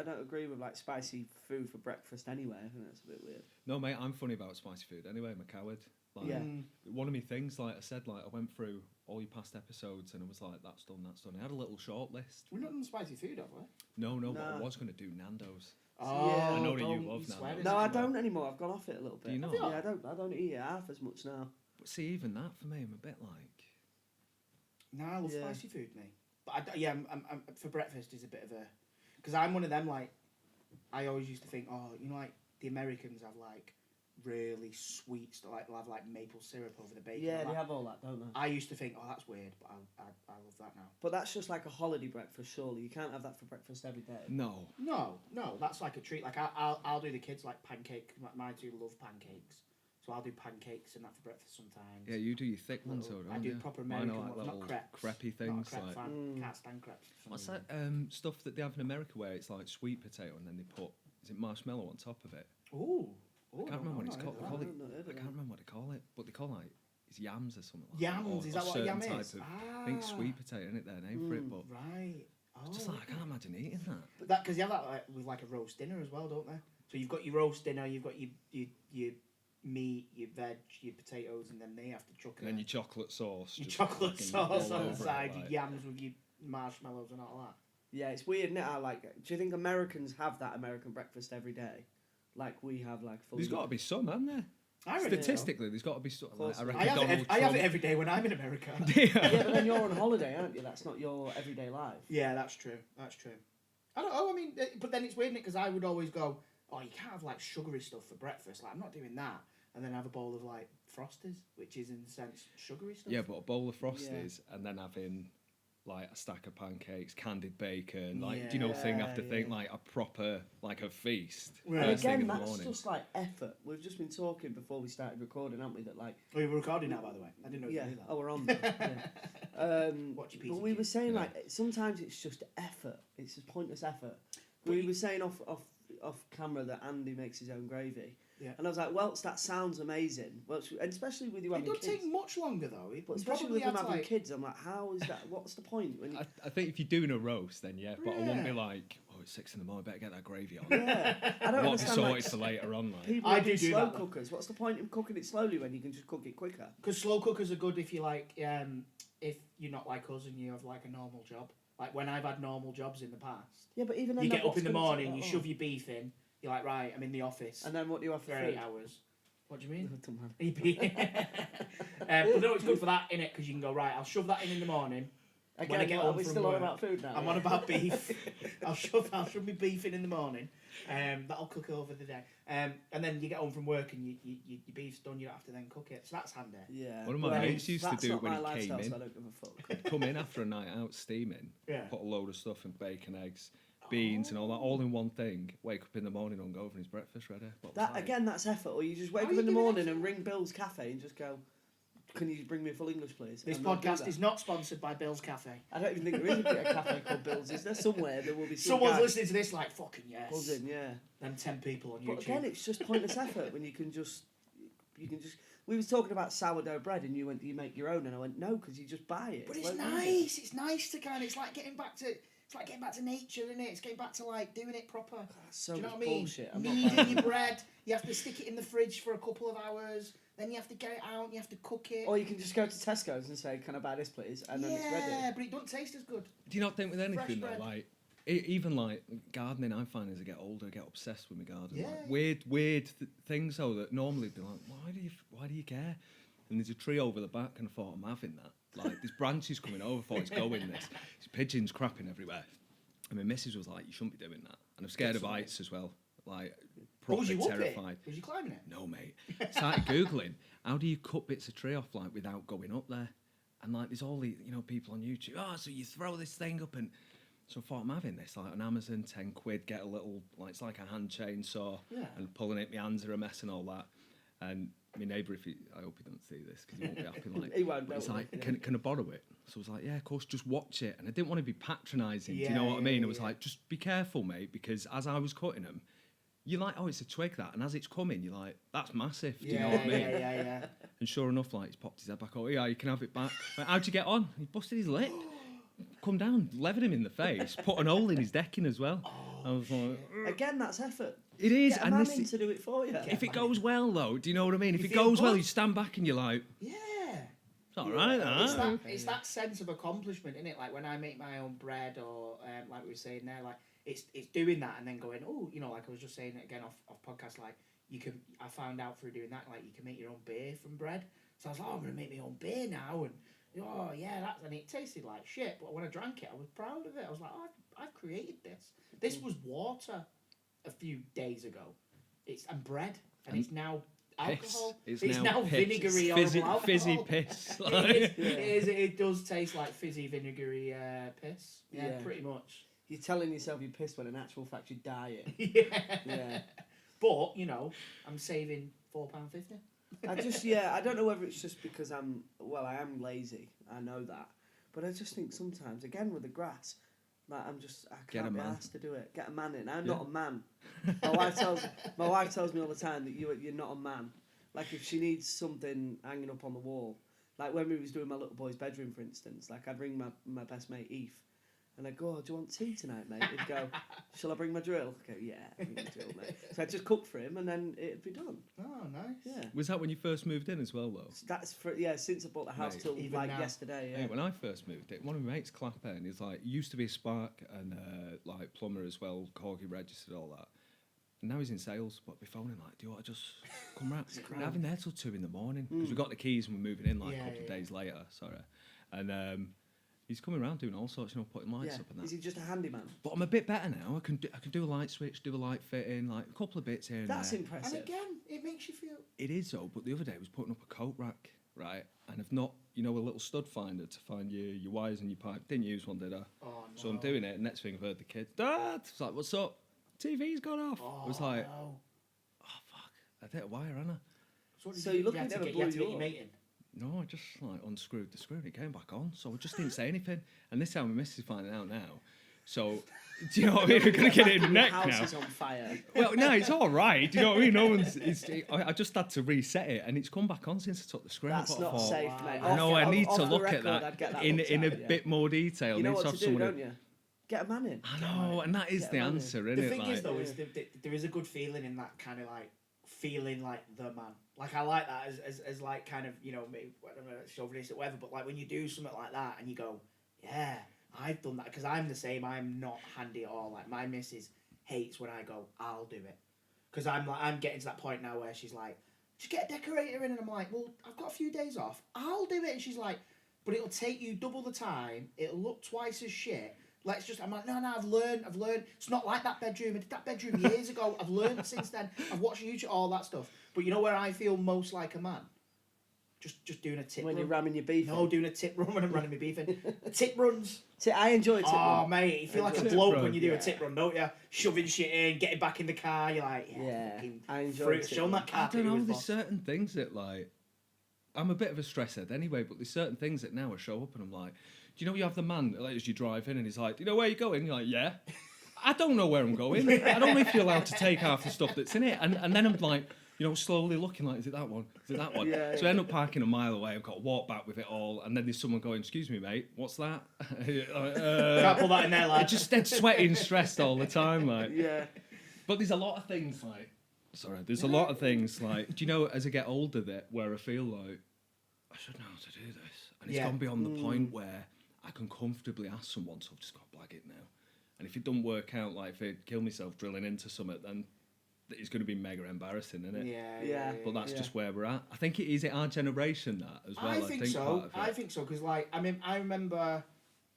don't agree with like spicy food for breakfast anyway. I think that's a bit weird. No, mate, I'm funny about spicy food. Anyway, I'm a coward. Like, Yeah. One of my things, like I said, like I went through all your past episodes and I was like, that's done. I had a little short list. We're not on spicy food, have we? No, No. but I was going to do Nando's. Oh, Yeah. I know that you don't love swear, Nando's. No, I isn't it? don't anymore. I've gone off it a little bit. Do you not? Yeah, I don't eat it half as much now. But see, even that for me, I'm a bit like... No, I love Yeah. spicy food, mate. But I'm for breakfast is a bit of a... Because I'm one of them, like, I always used to think, oh, you know, like, the Americans have, like, really sweet stuff, like, they'll have, like, maple syrup over the bacon. Yeah, and they that. have all that, don't they? I used to think, oh, that's weird, but I love that now. But that's just like a holiday breakfast, surely. You can't have that for breakfast every day. No. No, that's like a treat. Like, I'll do the kids, like, pancake. My two love pancakes. So I'll do pancakes and that for breakfast sometimes. Yeah, you do your thick ones, though, don't I you? do proper Mine American are like ones, not little crepes. crepey things. Not a crepe Like, fan. Can't stand crepes. for some what's reason. that stuff that they have in America where it's like sweet potato and then they put, is it marshmallow on top of it? Ooh. I can't remember what it's called. I've not heard of I can't that. remember what they call it, but they call like it's yams or something. Like Yams, that. is that what a certain yam is? type of, I think sweet potato, isn't it? Their name for it, but Right. Oh, just like I can't imagine eating that. But that because you have that like, with like a roast dinner as well, don't they? So you've got your roast dinner, you've got your meat, your veg, your potatoes, and then they have to chuck And then your chocolate sauce. your just chocolate fucking sauce all on the over it, side, like. your yams with your marshmallows and all that. Yeah, it's weird, isn't it? How, like, do you think Americans have that American breakfast every day? Like we have, like, full. There's got to be some, hasn't there? I reckon. Statistically, there's got to be some. Like, I reckon I have, Donald it, I have it Trump- every day when I'm in America. Yeah, but then you're on holiday, aren't you? That's not your everyday life. Yeah, that's true. That's true. I don't know. I mean, but then it's weird, because I would always go, "Oh, you can't have like sugary stuff for breakfast." Like, I'm not doing that. And then have a bowl of like Frosties, which is in a sense sugary stuff. Yeah, but a bowl of Frosties and then having like a stack of pancakes, candied bacon, like do you know thing after thing, like a proper like a feast. Right. And First thing again, in the that's morning. just like effort. We've just been talking before we started recording, haven't we? That like. Oh, you're recording now, by the way. I didn't know you Yeah. knew that. Oh, we're on. Yeah. Watch your piece But of we cake. were saying Yeah. like sometimes it's just effort. It's just pointless effort. We were saying off camera that Andy makes his own gravy. Yeah. And I was like, well, that sounds amazing. Well, and especially with you It having don't kids. take much longer though. But We especially probably with him had to, having like, kids, I'm like, how is that? What's the point? When you, I think if you're doing a roast, then yeah, but I won't be Yeah. like, oh, it's 6 a.m, better get that gravy on. yeah, I don't What be understand. sorted Like, for later on, like. people I who do do do slow that, though. cookers. What's the point in cooking it slowly when you can just cook it quicker? Because slow cookers are good if you like, if you're not like us and you have like a normal job. Like when I've had normal jobs in the past, Yeah, but even then, you that get up what's in the gonna morning, take you that shove long? your beef in. You're like, right, I'm in the office And then what do you have for for 8 food? hours. What do you mean? Don't mind. But no, it's good for that, innit? Because you can go, right, I'll shove that in the morning. Again, I get are home we from still on work, about food now? I'm on about beef. I'll shove my beef in the morning. That'll cook over the day. And then you get home from work and your beef's done. You don't have to then cook it. So that's handy. Yeah. One of my Well, mates used to that's do not it when my he came lifestyle, in. So I don't give a fuck. He'd come in after a night out steaming, Yeah. put a load of stuff in bacon, eggs, beans, and all that, all in one thing. Wake up in the morning and go over and his breakfast ready. What was That like? again, that's effort. Or you just wake How up you in the giving morning effort? and ring Bill's Cafe and just go, "Can you bring me a full English, please?" This And they'll do podcast that. is not sponsored by Bill's Cafe. I don't even think there is a cafe called Bill's. Is there somewhere? There will be. Some Someone's guy listening to this like, fucking yes. buzzing, yeah. Then 10 people on But YouTube. again, it's just pointless effort when you can just. We was talking about sourdough bread, and you went, "Do you make your own?" And I went, "No, because you just buy it." But it's loads easier." nice. It's nice to kind of. It's like getting back to nature, isn't it? It's getting back to like doing it proper. That's so Do you know much what I mean? bullshit. I'm not Kneading buying your it. bread. You have to stick it in the fridge for a couple of hours. Then you have to get it out. And you have to cook it. Or you can just go to Tesco's and say, "Can I buy this, please?" And then it's ready. Yeah, but it doesn't taste as good. Do you not think with anything though, bread. like even like gardening, I find as I get older, I get obsessed with my garden. Yeah. Like, weird things though that normally be like, why do you care? And there's a tree over the back, and I thought I'm having that. Like there's branches coming over, thought it's going this. There's pigeons crapping everywhere. And my missus was like, you shouldn't be doing that. And I'm scared of heights as well. Like Was proper you up terrified. it? Was you climbing it? No, mate. Started Googling, how do you cut bits of tree off, like, without going up there? And, like, there's all the, people on YouTube, so you throw this thing up, and so I thought, I'm having this, like, on Amazon, 10 quid, get a little, like, it's like a hand chainsaw, Yeah. and pulling it, my hands are a mess and all that. And my neighbour, I hope he doesn't see this, because he won't be happy, like, He won't, but he's don't like, worry, can I borrow it? So I was like, yeah, of course, just watch it. And I didn't want to be patronising, do you know what I mean? I was like, just be careful, mate, because as I was cutting them, you're like, oh, it's a twig, that. And as it's coming, you're like, that's massive. Do you know what I mean? Yeah. And sure enough, like, he's popped his head back. Oh, yeah, you can have it back. Like, how'd you get on? He busted his lip. Come down, levered him in the face, put an hole in his decking as well. I was like, Again, that's effort. it is, Get a and man this in to do it for you. if it goes well though, do you know what I mean? If You it feel goes well, good. you stand back and you're like, Yeah. it's all right, It's that. it's that sense of accomplishment, isn't it? Like when I make my own bread, or like we were saying there, like it's doing that and then going, oh, you know, like I was just saying it again off podcast, like I found out through doing that, like you can make your own beer from bread. So I was like, oh, I'm gonna make my own beer now, and oh yeah, and it tasted like shit, but when I drank it, I was proud of it. I was like, oh, I've created this. This was water a few days ago. And bread, and it's now alcohol. It's It's now now piss. vinegary Fizzy- alcohol. fizzy piss. It is. It does taste like fizzy vinegary piss. Yeah, Yeah. pretty much. You're telling yourself you're pissed when in actual fact you're dying. Yeah. Yeah. But you know, I'm saving £4.50. I don't know whether it's just because I am lazy. I know that, but I just think sometimes, again with the grass, like I Get a can't be man. asked to do it. Get a man in. I'm Yeah. not a man. My wife tells me all the time that you're not a man. Like if she needs something hanging up on the wall, like when we was doing my little boy's bedroom, for instance, like I'd ring my best mate Eve, and I'd go, oh, do you want tea tonight, mate? He'd go, shall I bring my drill? I go, yeah, bring the drill, mate. So I'd just cook for him, and then it'd be done. Oh, nice. Yeah. Was that when you first moved in as well, though? That's since I bought the house Mate. till Even like now. yesterday. Yeah. Hey, when I first moved in, one of my mates, Clapper, and he's like, used to be a spark and like plumber as well, Corgi registered, all that. And now he's in sales, but we phone him like, do you want to just come round? We're having there till 2 in the morning because we got the keys and we're moving in like a couple of days later. Sorry, and he's coming around doing all sorts, putting lights up and that. Is he just a handyman? But I'm a bit better now. I can do a light switch, do a light fitting, like a couple of bits here and That's there. impressive. And again, it makes you feel. It is though, but the other day I was putting up a coat rack, right? And I've not, a little stud finder to find your wires and your pipe. Didn't use one, did I? Oh no. So I'm doing it, and next thing I've heard the kids, Dad! It's like, what's up? TV's gone off. Oh, I was like, no. oh fuck, I did a wire, Anna. So you're lucky you had it to never get, blew you had to you get your up. mate in. No, I just like unscrewed the screw and it came back on. So I just didn't say anything. And this time my missus is finding out now. So, do you know what I mean? We're gonna get it in the Your neck house now. is on fire. Well, no, it's all right. Do you know what I mean? No one's. I just had to reset it, and it's come back on since I took the screw. That's out. I not thought, safe, wow. mate. I know. I need Off to the look record, at I'd get that that in looked a at, yeah. bit more detail. You know Need to what have to do, someone don't you? Get a man in. I know, and that is Get the a man in. answer, isn't The it? thing is, Like, though, is there is a good feeling in that kind of like feeling like the man. Like I like that as like kind of maybe whatever chauvinist or whatever. But like when you do something like that and you go, yeah, I've done that because I'm the same. I'm not handy at all. Like my missus hates when I go, I'll do it, because I'm getting to that point now where she's like, just get a decorator in, and I'm like, well, I've got a few days off. I'll do it, and she's like, but it'll take you double the time. It'll look twice as shit. I'm like, no, I've learned. It's not like that bedroom. I did that bedroom years ago. I've learned since then. I've watched YouTube, all that stuff. But you know where I feel most like a man? Just doing a tip When run. you're ramming your beef. No, doing a tip run when I'm running my beef in. Tip runs. I enjoy tip Oh, run. mate, you feel like a Tip bloke run, when you do yeah. a tip run, don't you? Shoving shit in, getting back in the car. You're like, Yeah, fucking I enjoy fruit. tip Show 'em run. that I carpet don't you know. was There's boss. certain things that like. I'm a bit of a stresshead anyway, but there's certain things that now I show up and I'm like, do you know you have the man that lets you drive in and he's like, do you know where you're going? You're like, yeah. I don't know where I'm going. I don't know if you're allowed to take half the stuff that's in it. And then I'm like, slowly looking like, is it that one? Is it that one? Yeah, So I end up parking a mile away. I've got to walk back with it all. And then there's someone going, excuse me, mate, what's that? Can't put that in there, I'm lad. just dead sweaty and stressed all the time. Like. Yeah. But there's a lot of things like, there's a lot of things like, do you know, as I get older, that where I feel like, I should know how to do this. And it's Yeah. gone beyond the point where I can comfortably ask someone, so I've just got to blag it now. And if it doesn't work out, like if I kill myself drilling into something, then it's going to be mega embarrassing, isn't it? Yeah. But that's Yeah. just where we're at. I think it is our generation that as well. I think part so. of it. I think so because, like, I remember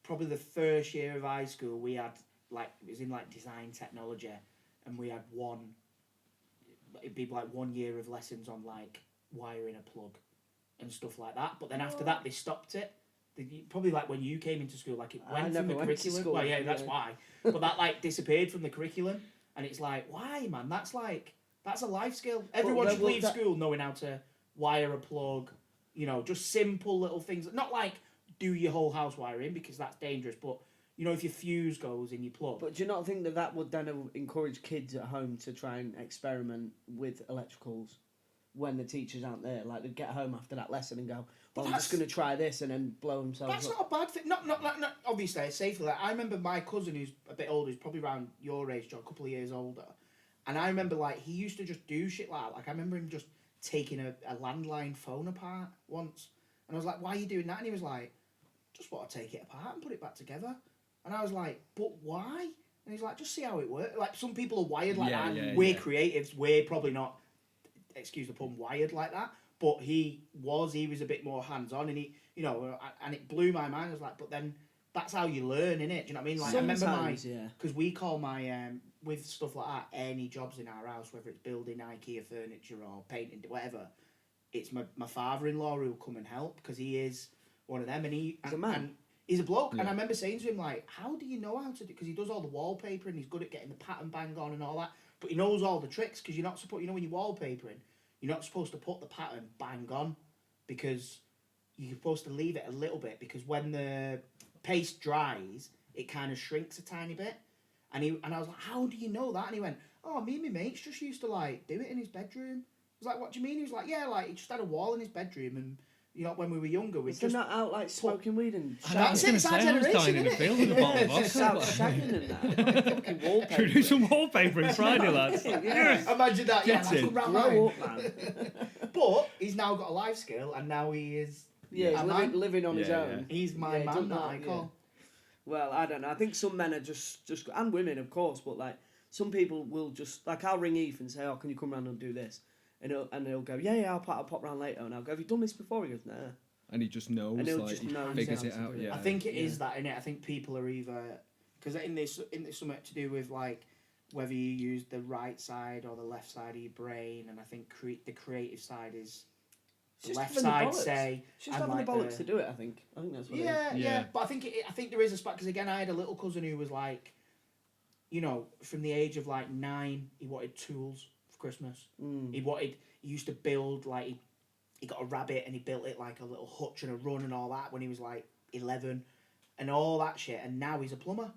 probably the first year of high school we had it was in like design technology, and we had it'd be like 1 year of lessons on like wiring a plug and stuff like that. But then after that they stopped it. Probably like when you came into school, like it I went from the never went to curriculum. school, Well, yeah, that's yeah. why. But that like disappeared from the curriculum, and it's like, why, man? That's a life skill. Everyone should leave school knowing how to wire a plug. Just simple little things. Not like do your whole house wiring because that's dangerous. But if your fuse goes in your plug. But do you not think that would then encourage kids at home to try and experiment with electricals when the teachers aren't there? Like they'd get home after that lesson and go, well, I'm just going to try this and then blow himself That's up. not a bad thing. Not obviously, it's safely. Like, I remember my cousin, who's a bit older, who's probably around your age, John, a couple of years older. And I remember, like, he used to just do shit like that. Like, I remember him just taking a landline phone apart once. And I was like, why are you doing that? And he was like, just want to take it apart and put it back together. And I was like, but why? And he's like, just see how it works. Like, some people are wired like that. We're creatives. We're probably not, excuse the pun, wired like that. But he was a bit more hands-on. And he, you know, and it blew my mind. I was like, but then that's how you learn, innit? Do you know what I mean? Like, Sometimes, I remember because we call my, with stuff like that, any jobs in our house, whether it's building IKEA furniture or painting, whatever, it's my father-in-law who'll come and help because he is one of them. And he's a man. And he's a bloke. Yeah. And I remember saying to him, like, how do you know how to do, because he does all the wallpaper and he's good at getting the pattern bang on and all that, but he knows all the tricks because you're not supposed, you know, when you're wallpapering, you're not supposed to put the pattern bang on because you're supposed to leave it a little bit because when the paste dries, it kind of shrinks a tiny bit. And I was like, how do you know that? And he went, oh, me and my mates just used to, like, do it in his bedroom. I was like, what do you mean? He was like, yeah, like, he just had a wall in his bedroom and, you know, when we were younger, we just... not out, like, smoking weed and shagging? That's it, it's our generation, isn't it? Field in a bottle of Just out vodka. shagging and that. Fucking wallpaper. Should we do some wallpaper on Friday, lads? Yeah. Imagine that, yeah. Get it. Grow up, man. But he's now got a life skill and now he is... Yeah, he's living on his own. He's my man that I call. Well, I don't know. I think some men are just and women, of course, but like some people will just like I'll ring Ethan and say, "Oh, can you come round and do this?" And he'll go, "Yeah, I'll pop round later." And I'll go, "Have you done this before?" He goes, "Nah." And he just knows, and like, just he knows figures how it to out. do it. Yeah, I think it is that, innit? I think people are either because in this something to do with like whether you use the right side or the left side of your brain, and I think the creative side is. The left side say she's having the bollocks to do it. I think that's what it is. Yeah. But I think there is a spot because again I had a little cousin who was like, you know, from the age of like 9 he wanted tools for Christmas. He used to build like he got a rabbit and he built it like a little hutch and a run and all that when he was like 11 and all that shit, and now he's a plumber.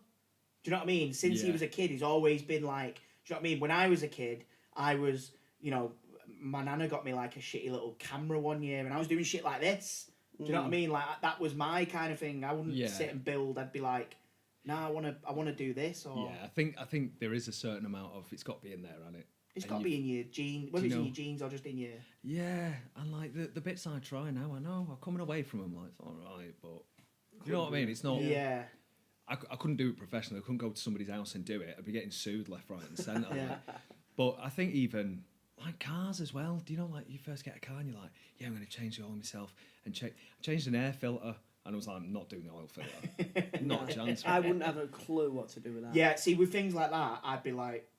Do you know what I mean? Since he was a kid he's always been like, do you know what I mean? When I was a kid I was, you know, my nana got me like a shitty little camera one year and I was doing shit like this. Do you know what I mean? Like that was my kind of thing. I wouldn't sit and build. I'd be like, no, I wanna do this. Or I think there is a certain amount of it's got to be in there, hasn't it? It's got to be in your genes. Whether it's in your genes or just in your... Yeah, and like the bits I try now, I know I'm coming away from them. Like it's all right, but you know what I mean? It's not. Yeah. I couldn't do it professionally. I couldn't go to somebody's house and do it. I'd be getting sued left, right, and centre. Like. But I think even. Like cars as well. Do you know, like, you first get a car and you're like, yeah, I'm going to change the oil myself. And changed an air filter. And I was like, I'm not doing the oil filter. Not a chance. I wouldn't have a clue what to do with that. Yeah, see, with things like that, I'd be like,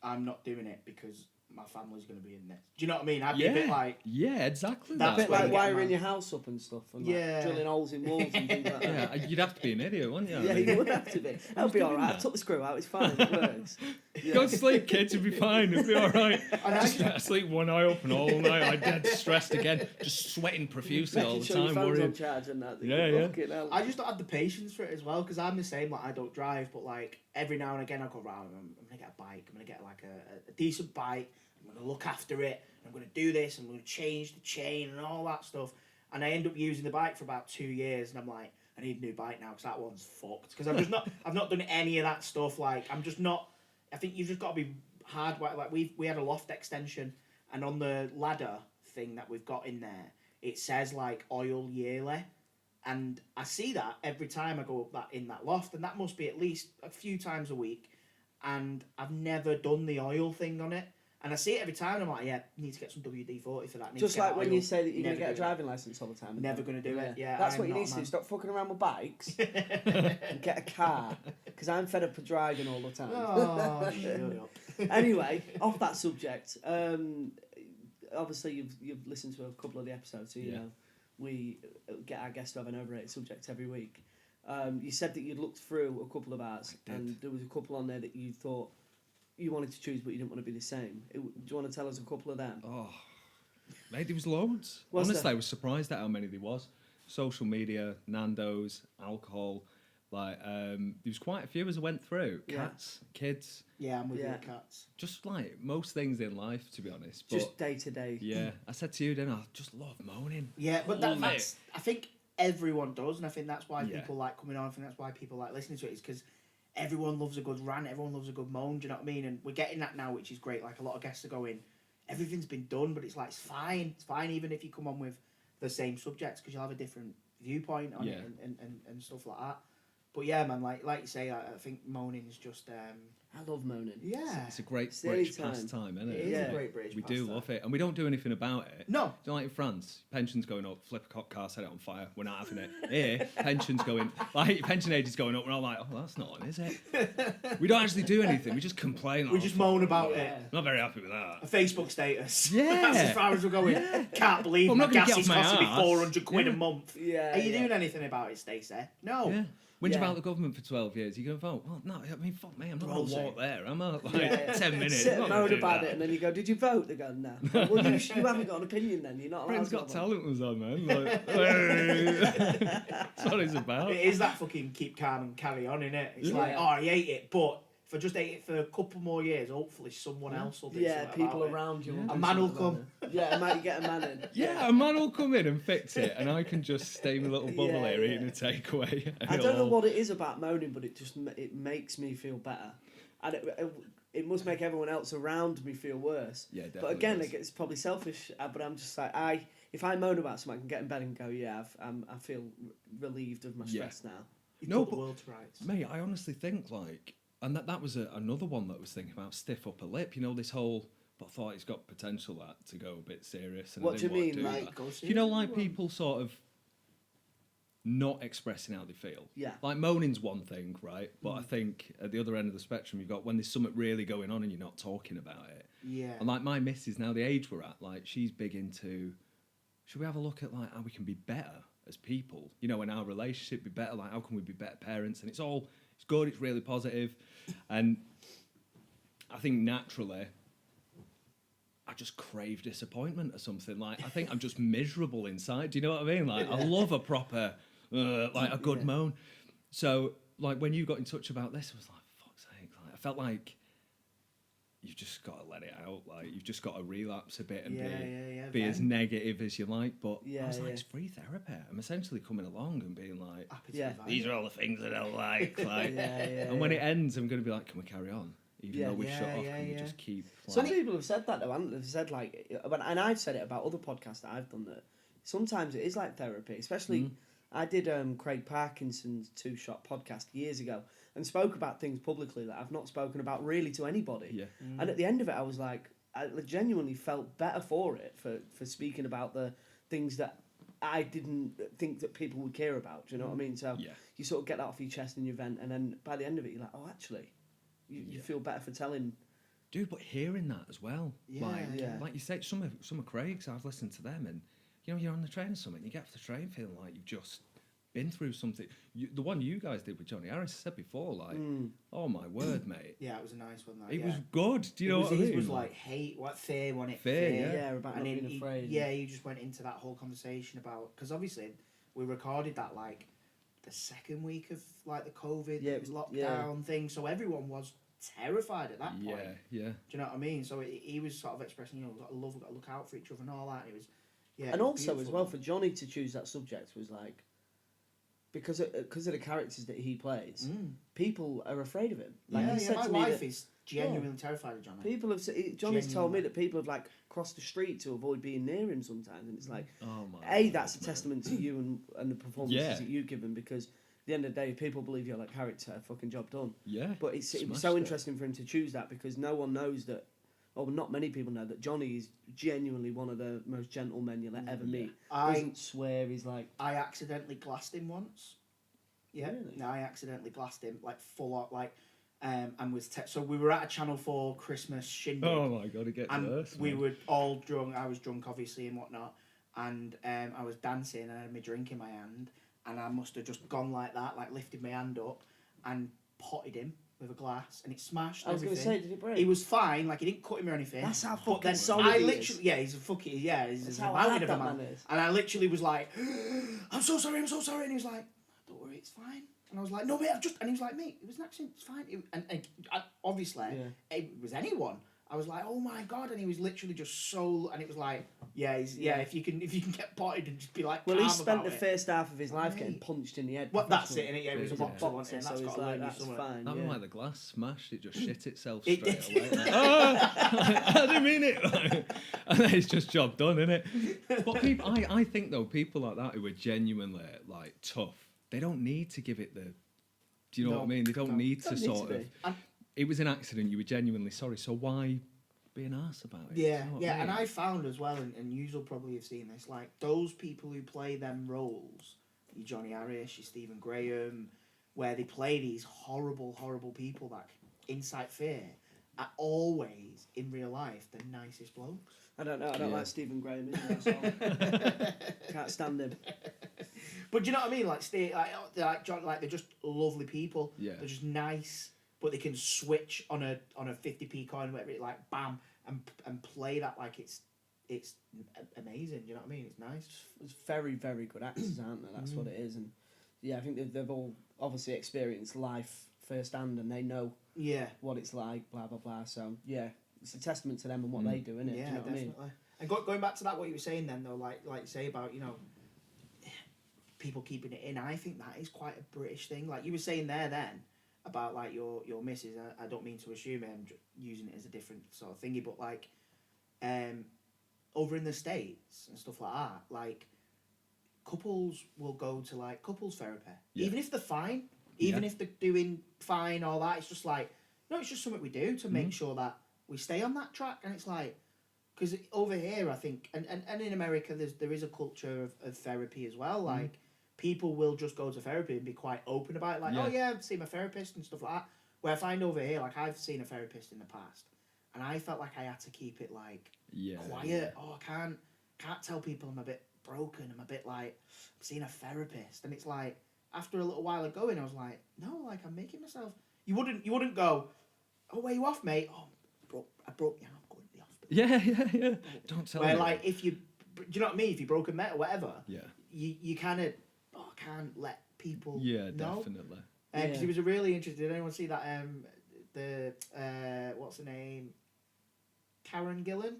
I'm not doing it because my family's going to be in this. Do you know what I mean? I'd be a bit like... Yeah, exactly. That's a bit like wiring your house up and stuff. And like drilling holes in walls and things like that. Yeah, you'd have to be an idiot, wouldn't you? Yeah, you would have to be. That'll be all right. I took the screw out. It's fine. It works. Yeah. Go to sleep, kids. It'll be fine. It'll be all right. Just sleep one eye open all night. I'm dead stressed again. Just sweating profusely all the sure time. Your phone's worrying. on charge and that. Yeah. I just don't have the patience for it as well because I'm the same. Like I don't drive, but like every now and again I go round. I'm gonna get a bike. I'm gonna get like a decent bike. I'm going to look after it, I'm going to do this, I'm going to change the chain and all that stuff. And I end up using the bike for about 2 years, and I'm like, I need a new bike now because that one's fucked. Because I've not done any of that stuff. Like, I'm just not, I think you've just got to be hard. Like, we had a loft extension, and on the ladder thing that we've got in there, it says, like, oil yearly. And I see that every time I go up in that loft, and that must be at least a few times a week. And I've never done the oil thing on it. And I see it every time, and I'm like, yeah, need to get some WD-40 for that. Just like when you say that you're going to get a driving licence all the time. Never going to do it, yeah. That's what you need to do. Stop fucking around with bikes and get a car. Because I'm fed up with driving all the time. Oh, shut up. Anyway, off that subject, obviously you've listened to a couple of the episodes, so you know we get our guests to have an overrated subject every week. You said that you'd looked through a couple of ours, and there was a couple on there that you thought you wanted to choose, but you didn't want to be the same. Do you want to tell us a couple of them? Oh, mate, there was loads. Honestly, I was surprised at how many there was. Social media, Nando's, alcohol, Like, there was quite a few as I went through. Yeah. Cats, kids, Yeah, I'm with you Yeah. with cats. just like most things in life, to be honest. But Just day to day. yeah, I said to you, didn't I? Just love moaning. Yeah, but Love that's I think everyone does, and I think that's why Yeah. people like coming on. I think that's why people like listening to it, is because everyone loves a good rant, everyone loves a good moan. Do you know what I mean? And we're getting that now, which is great. Like a lot of guests are going, everything's been done, but it's like it's fine. It's fine even if you come on with the same subjects, because you'll have a different viewpoint on Yeah. it and stuff like that. But yeah, man, like you say, I think moaning is just I love moaning. yeah, It's a great It's the British only time. pastime, isn't it it? is Yeah. a great British. We do pastime. love it, and we don't do anything about it. No, Do you like in France, pensions going up, flip a car, set it on fire, we're not having it. Here, pensions going, like pension age is going up, we're all like, oh, that's not on, is it? We don't actually do anything, we just complain. we "Oh, just fuck, moan about Yeah. it. not very happy with that. A Facebook status. Yeah. That's as far as we're going. Yeah. Can't believe Well, I'm my not gonna gas get is off my costing me arse. 400 quid Yeah. a month. Yeah. Are you yeah. doing anything about it, Stacey? No. Yeah. Whinge Yeah. about the government for 12 years, you go vote? Well, no, I mean, fuck me, I'm not going Rosie. to walk there, am I? Like, Yeah. 10 minutes. Sit I'm and not gonna moan do about that. it, and then you go, "Did you vote?" They go, "No." Well, you haven't got an opinion then. You're not allowed. Britain's to Got have one. Talent was on, man. Like, that's what it's about. It is that fucking keep calm and carry on, innit? It's Yeah. like, oh, I hate it, but if I just ate it for a couple more years, hopefully someone else will do Yeah, something people about it. around you. Yeah. Will A do man will something about it. Yeah, might you get a man in. Yeah, a man will come in and fix it, and I can just stay in my little bubble Yeah, here yeah. eating a takeaway. and I don't know it'll- what it is about moaning, but it makes me feel better, and it must make everyone else around me feel worse. Yeah, But definitely. again, does. it's probably selfish. But I'm just like if I moan about something, I can get in bed and go, yeah, I feel relieved of my Yeah. stress now. You No, put the but- world to rights. Mate, I honestly think like, and that was another one that I was thinking about, stiff upper lip. You know, this whole, but I thought it's got potential that to go a bit serious. And I What do you didn't want to mean, do like, that. Go You know, serious, like everyone. people sort of not expressing how they feel. Yeah. Like moaning's one thing, right? But I think at the other end of the spectrum, you've got when there's something really going on and you're not talking about it. Yeah. And like my missus, now the age we're at, like she's big into, should we have a look at like how we can be better as people? You know, in our relationship, be better. Like how can we be better parents? And it's good. It's really positive, and I think naturally, I just crave disappointment or something. Like I think I'm just miserable inside. Do you know what I mean? Like I love a proper, like a good Yeah. moan. So like when you got in touch about this, I was like, fuck's sake! Like I felt like you've just got to let it out. Like you've just got to relapse a bit and be as vent. negative as you like. But I Yeah, was like, yeah. it's free therapy. I'm essentially coming along and being like, Happy to Yeah. provide these it. are all the things I don't like. Like, Yeah, yeah, and when yeah. it ends, I'm going to be like, can we carry on? Even Yeah. though we've shut Yeah, off, yeah, can we yeah. just keep? Some Like, people have said that though, haven't they? They've said like, and I've said it about other podcasts that I've done, that sometimes it is like therapy. Especially, I did Craig Parkinson's 2-Shot podcast years ago and spoke about things publicly that I've not spoken about really to anybody. yeah, And at the end of it, I was like, I genuinely felt better for it, for speaking about the things that I didn't think that people would care about. Do you know what I mean? So yeah. you sort of get that off your chest and your vent, and then by the end of it, you're like, oh, actually, you Yeah. feel better for telling. Dude, but hearing that as well, Yeah, yeah. like you say, some of Craig's, I've listened to them, and you know, you're on the train or something, you get off the train feeling like you've just been through something. The one you guys did with Johnny Harris, I said before, like, oh my word, mate, Yeah, it was a nice one. That, it yeah. was good. Do you know what I His mean? was like hate, what fear, wasn't it? Fear, yeah. Yeah, about not being afraid. He just went into that whole conversation about, because obviously we recorded that like the second week of like the COVID Yeah, it was- lockdown yeah. thing, so everyone was terrified at that point. yeah. Do you know what I mean? So he was sort of expressing, you know, we've got to love, we've got to look out for each other and all that. And it was, yeah. And it was also as beautiful. well, for Johnny to choose that subject was like, because of the characters that he plays, people are afraid of him. Like yeah, he said my to me wife that is genuinely terrified of Johnny. people have. Johnny's told me Genuinely. that people have like crossed the street to avoid being near him sometimes, and it's like, Oh my. that's a God, testament to you and the performances Yeah. that you give him, because at the end of the day, if people believe you're like character, fucking job done. Yeah, But it was smashed so it. interesting for him to choose that, because no one knows that, or not many people know that Johnny is genuinely one of the most gentle men you'll ever meet. I- Doesn't swear. He's like, I accidentally glassed him once. Yeah, Really? no, I accidentally glassed him like full on, like, and was so we were at a Channel 4 Christmas shindig. Oh my god, it gets And worse. we man. were all drunk. I was drunk, obviously, and whatnot. And I was dancing, and I had my drink in my hand, and I must have just gone like that, like lifted my hand up, and potted him with a glass, and it smashed. I was going to everything. say, did it break? He was fine, like he didn't cut him or anything. That's how But fucking then solid I he literally, is. yeah, he's a fucking, yeah, he's That's a how mountain hard of a that man. man is. And I literally was like, I'm so sorry, and he was like, don't worry, it's fine. And I was like, no, mate, and he was like, mate, it was an accident, it's fine. And obviously, it was anyone. I was like, oh my God, and he was literally just so, and it was like, if you can get potted and just be like, well, calm he spent about the it. first half of his life getting punched in the head. Well, that's it, professionally. and it was a boxer, wasn't it? And So that's he's got to like, learn you that's something. fine. That was Yeah. like the glass smashed, it just shit itself It straight did. away. Like, I didn't mean it. And then it's just job done, innit? But people, I think though, people like that who are genuinely like tough, they don't need to give it the. Do you know what I mean? They don't need to sort of. It was an accident. You were genuinely sorry. So why be an arse about it? Yeah, you know yeah. I mean? And I found as well, and you'll probably have seen this, like those people who play them roles, your Johnny Harris, your Stephen Graham, where they play these horrible, horrible people that incite fear, are always in real life the nicest blokes. I don't know. I don't like Stephen Graham either. So can't stand him. But do you know what I mean? Like John, like they're just lovely people. Yeah. They're just nice, but they can switch on a 50p coin, whatever it like, bam, and play that like it's amazing. Do you know what I mean? It's nice. It's very, very good actors, aren't they? That's what it is. And yeah, I think they've all obviously experienced life firsthand, and they know what it's like. Blah blah blah. So yeah, it's a testament to them and what they do, isn't it? Yeah, do you know what definitely. I mean? And going back to that, what you were saying then, though, like you say about people keeping it in, I think that is quite a British thing. Like you were saying there then about like your missus. I don't mean to assume I'm using it as a different sort of thingy, but like over in the States and stuff like that, like couples will go to like couples therapy, even if they're fine, even if they're doing fine, all that. It's just like, no, it's just something we do to make sure that we stay on that track. And it's like, because over here, I think, and in America, there is a culture of therapy as well. Like, people will just go to therapy and be quite open about it. Like, oh yeah, I've seen my therapist and stuff like that. Where I find over here, like, I've seen a therapist in the past, and I felt like I had to keep it, like, quiet. Oh, I can't tell people I'm a bit broken. I'm a bit, like, I'm seeing a therapist. And it's like, after a little while of going, I was like, no, like, I'm making myself... You wouldn't go, oh, where you off, mate? Oh, I broke you. I'm going to the hospital. Yeah. Don't tell me. Where, like, if you... Do you know what I mean? If you broke a met or whatever, you kind of... Oh, I can't let people know. Definitely. Because it was a really interesting... Did anyone see that? What's her name? Karen Gillan?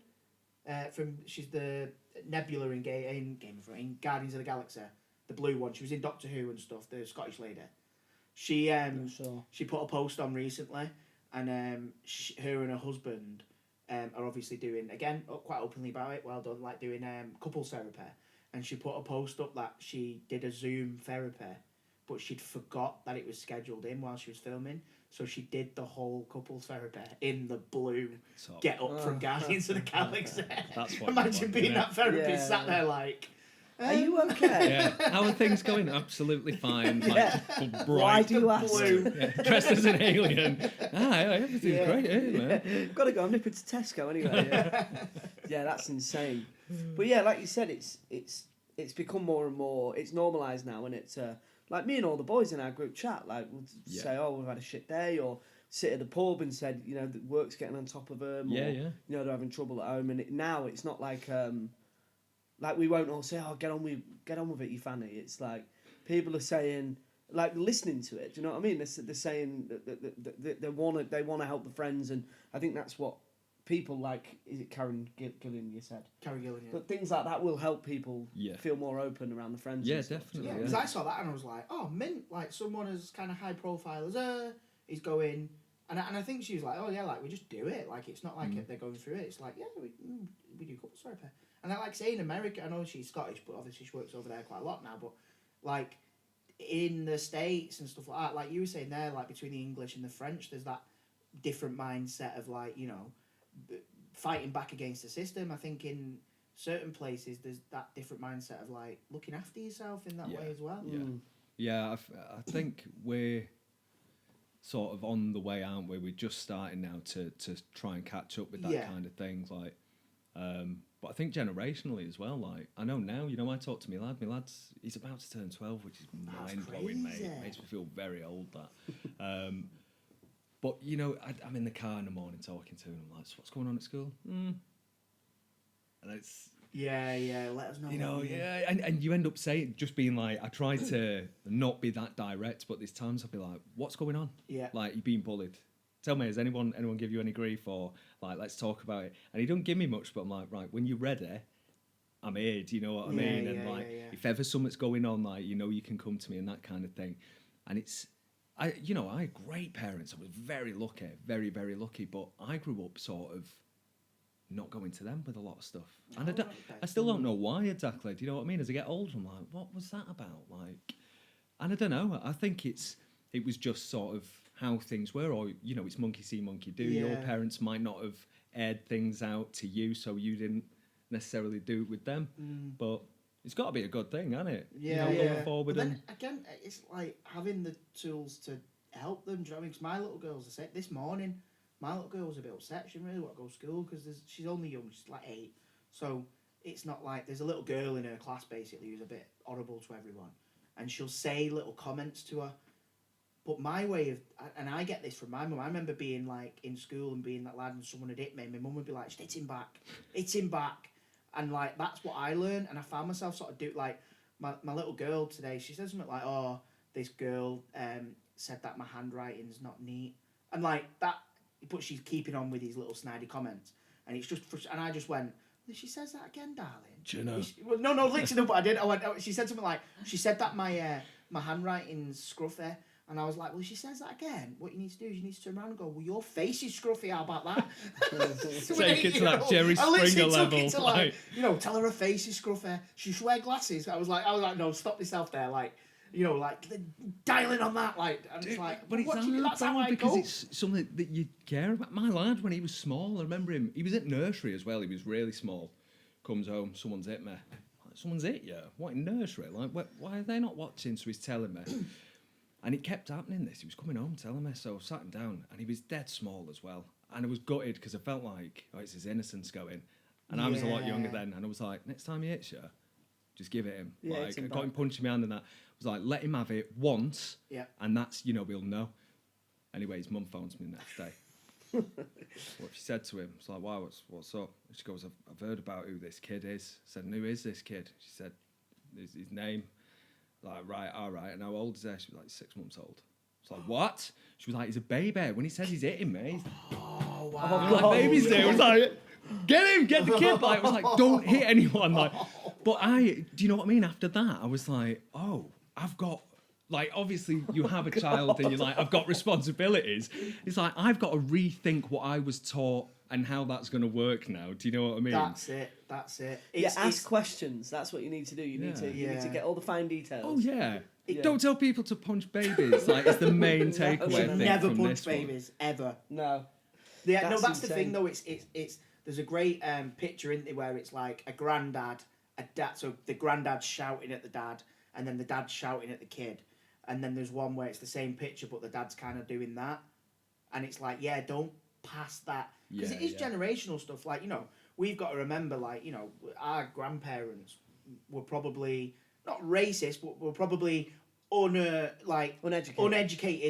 She's the Nebula in Game of Thrones, in Guardians of the Galaxy. The blue one. She was in Doctor Who and stuff, the Scottish lady. She put a post on recently, and her and her husband are obviously doing, again, quite openly about it, well done, like doing couples therapy. And she put a post up that she did a Zoom therapy, but she'd forgot that it was scheduled in while she was filming. So she did the whole couples therapy in the blue get up from Guardians of the Galaxy. That's what Imagine being that therapist sat there like... Are you okay? How are things going? Absolutely fine. Like, bright. Why do you ask? Dressed as an alien. Everything's great here, man. Got to go. I'm nipping to Tesco anyway. Yeah, that's insane. But yeah, like you said, it's become more and more. It's normalised now, and it's like me and all the boys in our group chat. Like we'll say, "Oh, we've had a shit day," or sit at the pub and said, "You know, the work's getting on top of them." Or, you know, they're having trouble at home, and now it's not like. Like we won't all say, "Oh, get on with it, you fanny." It's like people are saying, like listening to it. Do you know what I mean? They're saying that they want to help the friends, and I think that's what people like. Is it Karen Gillan? You said Karen Gillan, yeah. But things like that will help people feel more open around the friends. Yeah, and stuff, definitely. Yeah, because I saw that and I was like, oh, mint, like someone as kind of high profile as her is going, and I think she was like, oh yeah, like we just do it. Like it's not like they're going through it. It's like, yeah, we do couples therapy. And I like say in America, I know she's Scottish, but obviously she works over there quite a lot now. But like in the States and stuff like that, like you were saying there, like between the English and the French, there's that different mindset of like, you know, fighting back against the system. I think in certain places there's that different mindset of like looking after yourself in that way as well. Yeah, I think we're sort of on the way, aren't we? We're just starting now to try and catch up with that kind of things, like. But I think generationally as well, like, I know now, you know, I talk to my lad's, he's about to turn 12, which is mind-blowing, mate. It makes me feel very old, that. But, you know, I'm in the car in the morning talking to him, I'm like, so what's going on at school? And it's, Yeah. Let us know. You know, what you mean. yeah, and you end up saying, just being like, I try to not be that direct, but there's times I'll be like, what's going on? Yeah. Like, you're being bullied. Tell me, has anyone give you any grief, or like, let's talk about it? And he don't give me much, but I'm like, right, when you're ready, I'm here. Do you know what I mean? And like, if ever something's going on, like, you know, you can come to me and that kind of thing. And it's, I had great parents. I was very lucky, very, very lucky. But I grew up sort of not going to them with a lot of stuff, and I still don't know why exactly. Do you know what I mean? As I get older, I'm like, what was that about? Like, and I don't know. I think it was just sort of how things were, or you know, it's monkey see, monkey do. Your parents might not have aired things out to you, so you didn't necessarily do it with them. But it's got to be a good thing, hasn't it? Yeah, you know, going forward. But then again, it's like having the tools to help them. Do you know what I mean? 'Cause my little girl's the same. This morning, my little girl was a bit upset. She didn't really want to go to school because she's only young. She's like 8. So it's not like there's a little girl in her class basically who's a bit horrible to everyone, and she'll say little comments to her. But my way of, and I get this from my mum. I remember being like in school and being that lad, and someone had hit me. My mum would be like, "Hit him back," and like that's what I learned. And I found myself sort of do like my little girl today. She said something like, "Oh, this girl said that my handwriting's not neat," and like that. But she's keeping on with these little snidey comments, and it's just. And I just went, "She says that again, darling." Do you know? Well, no, literally, but I did. I went. She said something like, "She said that my handwriting's scruffy." And I was like, well, she says that again. What you need to do is you need to turn around and go, well, your face is scruffy. How about that? Take it to that Jerry Springer level. It to like, you know, tell her her face is scruffy. She should wear glasses. I was like, no, stop yourself there. Like, you know, like dialing on that. Like, and it's like, but it's that's how I because go. it's something that you care about. My lad, when he was small, I remember him. He was at nursery as well. He was really small. Comes home, someone's hit me. Someone's hit you. What, in nursery? Like, why are they not watching? So he's telling me. And it kept happening this. He was coming home telling me, so I sat him down, and he was dead small as well. And I was gutted because I felt like, it's his innocence going. And I was a lot younger then, and I was like, next time he hits you, just give it him. Yeah, like, I got him punching my hand and that. I was like, let him have it once, and that's, you know, we'll know. Anyway, his mum phones me the next day. What she said to him, it's like, wow, what's up? And she goes, I've heard about who this kid is. I said, and who is this kid? She said, his name. Like, right, all right. And how old is he? She was like 6 months old. I was like, what? She was like, he's a baby. When he says he's hitting me, Oh, wow. like babies do. I was like, get him, get the kid. Like, I was like, don't hit anyone. Like, but do you know what I mean? After that, I was like, oh, I've got, like, obviously you have a child and you're like, I've got responsibilities. It's like, I've got to rethink what I was taught and how that's going to work now. Do you know what I mean? That's it. Ask questions. That's what you need to do. You need to get all the fine details. Oh, yeah. Don't tell people to punch babies. Like, it's the main takeaway thing never from punch this babies, ever. No. Yeah, that's the thing, though. It's there's a great picture in there where it's like a granddad, a dad. So the granddad's shouting at the dad, and then the dad's shouting at the kid. And then there's one where it's the same picture, but the dad's kind of doing that. And it's like, don't pass that. Because it is generational stuff. Like, you know, we've got to remember, like, you know, our grandparents were probably not racist, but were probably uneducated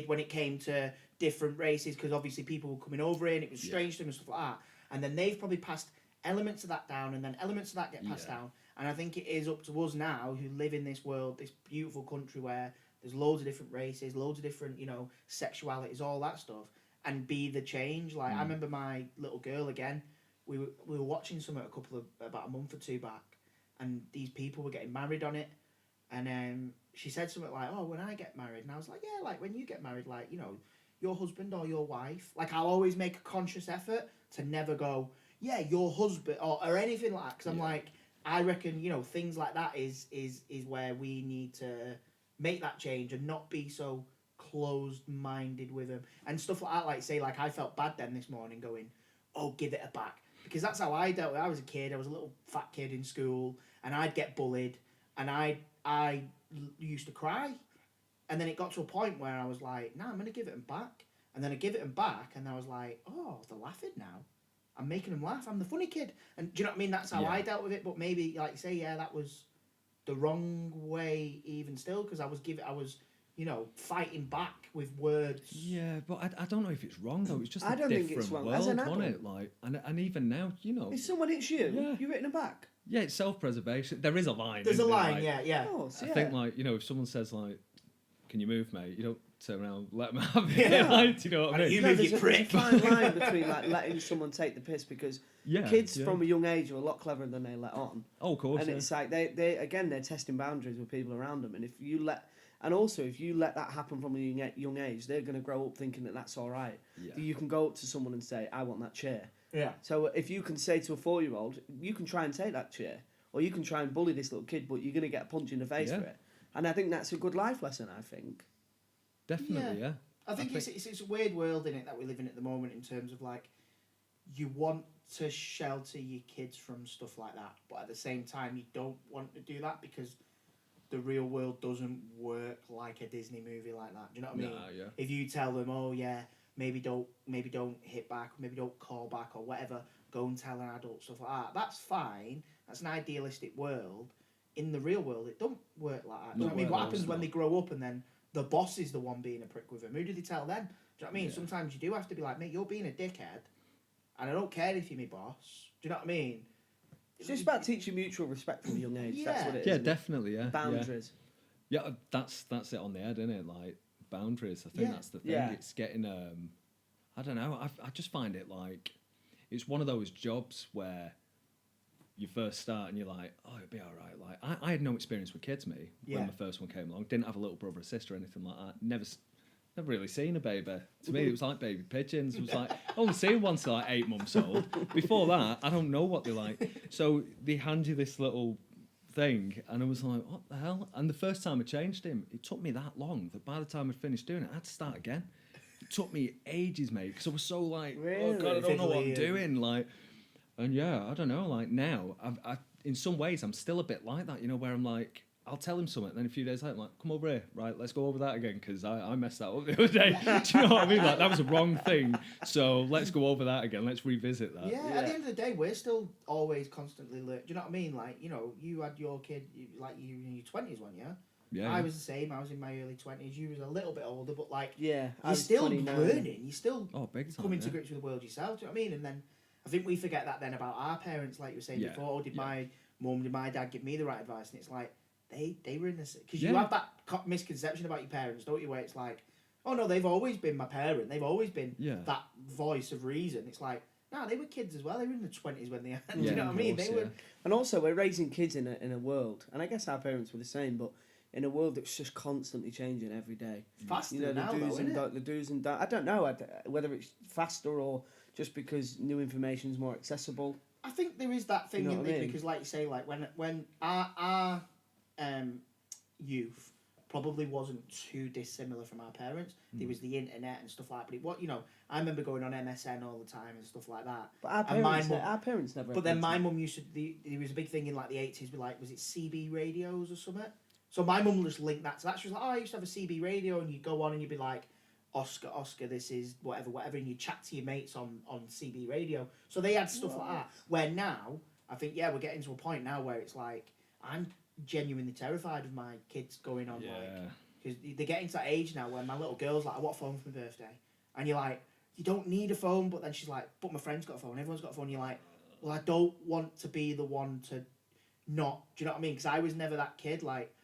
when it came to different races, because obviously people were coming over in, it was strange to them and stuff like that. And then they've probably passed elements of that down, and then elements of that get passed down. And I think it is up to us now who live in this world, this beautiful country where there's loads of different races, loads of different, you know, sexualities, all that stuff, and be the change. Like, I remember my little girl again, we were watching something about a month or two back, and these people were getting married on it, and she said something like, oh, when I get married, and I was like, yeah, like when you get married, like, you know, your husband or your wife, like, I'll always make a conscious effort to never go, yeah, your husband, or anything like that, because I'm like, I reckon, you know, things like that is where we need to make that change and not be so closed-minded with them and stuff like that. Like, say, like, I felt bad then this morning going, oh, give it a back, because that's how I dealt with it. I was a kid, I was a little fat kid in school, and I'd get bullied, and I used to cry, and then it got to a point where I was like, nah, I'm going to give it them back, and then I give it them back, and I was like, oh, they're laughing now. I'm making them laugh. I'm the funny kid. And do you know what I mean? That's how I dealt with it. But maybe, like, say, that was the wrong way even still, because I was, you know, fighting back with words. Yeah, but I don't know if it's wrong, though. It's just I a don't think different it's wrong. world, As an wasn't adult, it? Like, and even now, you know. if someone hits you, you're hitting them back. Yeah, it's self-preservation. There is a line. There's a isn't there? line, Like, yeah. Of course, I yeah. think, like, you know, if someone says, like, can you move, mate? You don't turn around, let them have it. Yeah. Like, do you know what I mean? You No, move, there's you a, there's a prick. fine line between like letting someone take the piss because Yeah, kids yeah. from a young age are a lot cleverer than they let on. Oh, of course. And Yeah. it's like they're testing boundaries with people around them. And if you let that happen from a young age, they're going to grow up thinking that that's all right. Yeah. You can go up to someone and say, "I want that chair." Yeah. So if you can say to a 4-year-old, "You can try and take that chair," or you can try and bully this little kid, but you're going to get a punch in the face Yeah. for it. And I think that's a good life lesson. I think. Definitely, yeah. I think it's a weird world in it that we live in at the moment in terms of like you want to shelter your kids from stuff like that, but at the same time you don't want to do that because the real world doesn't work like a Disney movie like that. Do you know what I mean? Nah, yeah. If you tell them, oh yeah, maybe don't hit back, maybe don't call back or whatever, go and tell an adult stuff like that. That's fine. That's an idealistic world. In the real world, it don't work like that. Do you know what I mean? No, What of happens course when not. they grow up and then the boss is the one being a prick with them? Who do they tell then? Do you know what I mean? Yeah. Sometimes you do have to be like, mate, you're being a dickhead, and I don't care if you're my boss. Do you know what I mean? It's just about teaching mutual respect from a young age. That's what it is. Yeah, isn't it? definitely, yeah. Boundaries. Yeah, that's it on the head, isn't it? Like, boundaries. I think Yeah. that's the thing. Yeah. It's getting, I don't know, I just find it like, it's one of those jobs where you first start and you're like, oh, it'll be all right. Like, I had no experience with kids, me, Yeah. when my first one came along. Didn't have a little brother or sister or anything like that. Never really seen a baby. To me, it was like baby pigeons. It was like, only seen one till like 8 months old. Before that, I don't know what they're like. So they hand you this little thing, and I was like, what the hell? And the first time I changed him, it took me that long that by the time I'd finished doing it, I had to start again. It took me ages, mate, because I was so like, oh God, I don't know what I'm Fiddly and- doing. Like, and yeah, I don't know. Like now, I in some ways, I'm still a bit like that, you know, where I'm like, I'll tell him something, then a few days later, I'm like, come over here, right, let's go over that again, because I messed that up the other day. Do you know what I mean? Like, that was a wrong thing, so let's go over that again, let's revisit that. Yeah, at the end of the day, we're still always constantly learning. Do you know what I mean? Like, you know, you had your kid, like, you in your 20s, weren't you? Yeah. I was the same. I was in my early 20s. You was a little bit older, but, like, Yeah, I you're was still 29. learning. You're still Oh, big time. coming to yeah. grips with the world yourself. Do you know what I mean? And then I think we forget that then about our parents, like you were saying Yeah, before. Oh, did yeah. my mum, did my dad give me the right advice? And it's like, they were in this... Because Yeah. you have that misconception about your parents, don't you, where it's like, oh, no, they've always been my parent. They've always been Yeah. that voice of reason. It's like, no, they were kids as well. They were in the 20s when they had... do Yeah, you know what I mean? of course, They were... yeah. And also, we're raising kids in a world, and I guess our parents were the same, but in a world that's just constantly changing every day. Faster You know, now, though, isn't it? the do's and don'ts. I don't know whether it's faster or just because new information is more accessible. I think there is that thing You know in what I there mean? because, like you say, like when our youth probably wasn't too dissimilar from our parents. There was the internet and stuff like that. But it, what you know, I remember going on MSN all the time and stuff like that. But our And my parents, mum- our parents never. But had then the my internet. mum used to. There was a big thing in like the 80s. With like, was it CB radios or something? So my mum just linked that to that. She was like, "Oh, I used to have a CB radio," and you'd go on and you'd be like, Oscar, this is whatever, and you chat to your mates on CB radio. So they had stuff like that. Where now, I think, yeah, we're getting to a point now where it's like, I'm genuinely terrified of my kids going on, Yeah. like, because they're getting to that age now where my little girl's like, I want a phone for my birthday. And you're like, you don't need a phone, but then she's like, but my friend's got a phone, everyone's got a phone. You're like, well, I don't want to be the one to not, do you know what I mean? Because I was never that kid, like,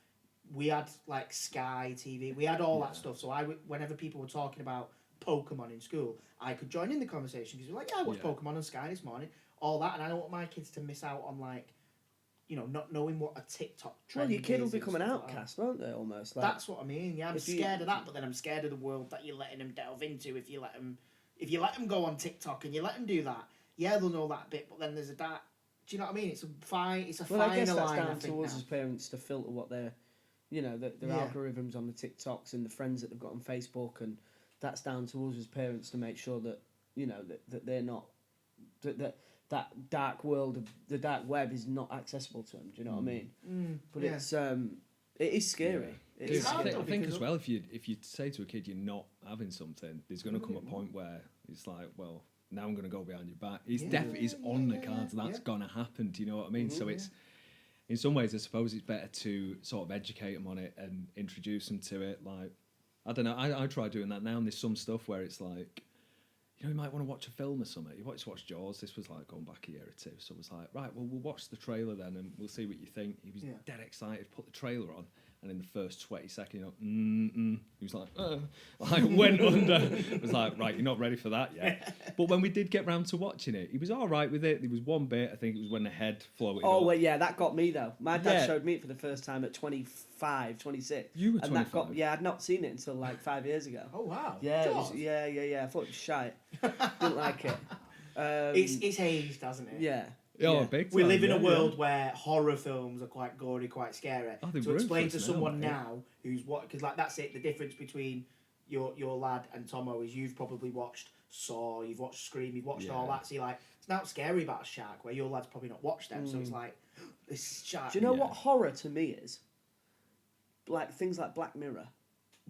we had like Sky TV, we had all that stuff. So whenever people were talking about Pokemon in school, I could join in the conversation because like, yeah, I watched Pokemon on Sky this morning, all that, and I don't want my kids to miss out on like, you know, not knowing what a TikTok trend Well, your kid will is and become an stuff like that. outcast, won't they? Almost. Like, That's what I mean. Yeah, I'm if you- scared of that, but then I'm scared of the world that you're letting them delve into. If you let them go on TikTok and you let them do that, yeah, they'll know that bit. But then there's a dark. Do you know what I mean? It's a fine. It's a well, I finer guess that's line. I down think to us now. as parents to filter what their, you know, their Yeah. algorithms on the TikToks and the friends that they've got on Facebook, and that's down to us as parents to make sure that, you know, that they're not that dark world of the dark web is not accessible to them. Do you know what I mean? But yeah. it is scary. It Dude, is hard I scary. think, though, I think because as well, if you say to a kid you're not having something, there's going to come a point where it's like, well, now I'm going to go behind your back. It's definitely is on the cards. That's going to happen. Do you know what I mean? So it's, in some ways, I suppose it's better to sort of educate them on it and introduce them to it. Like, I don't know. I try doing that now, and there's some stuff where it's like, you might want to watch a film or something. You wanted to watch Jaws. This was like going back a year or two. So I was like, right, well, we'll watch the trailer then and we'll see what you think. He was dead excited, put the trailer on. And in the first 20 seconds, he was like, I went under. I was like, right, you're not ready for that yet. But when we did get round to watching it, he was all right with it. There was one bit, I think it was when the head floated up. Well, yeah, that got me, though. My dad showed me it for the first time at 25, 26. You were 25? And that got, I'd not seen it until like 5 years ago. Oh, wow. Yeah, I thought it was shite. Didn't like it. It's aged, hasn't it? Yeah. Big time. We live in a world where horror films are quite gory, quite scary. To explain to someone now who's because like that's it. The difference between your lad and Tomo is you've probably watched Saw, you've watched Scream, you've watched all that. So you're like, it's not scary about a shark. Where your lad's probably not watched them. So it's like this shark. Do you know what horror to me is? Like things like Black Mirror.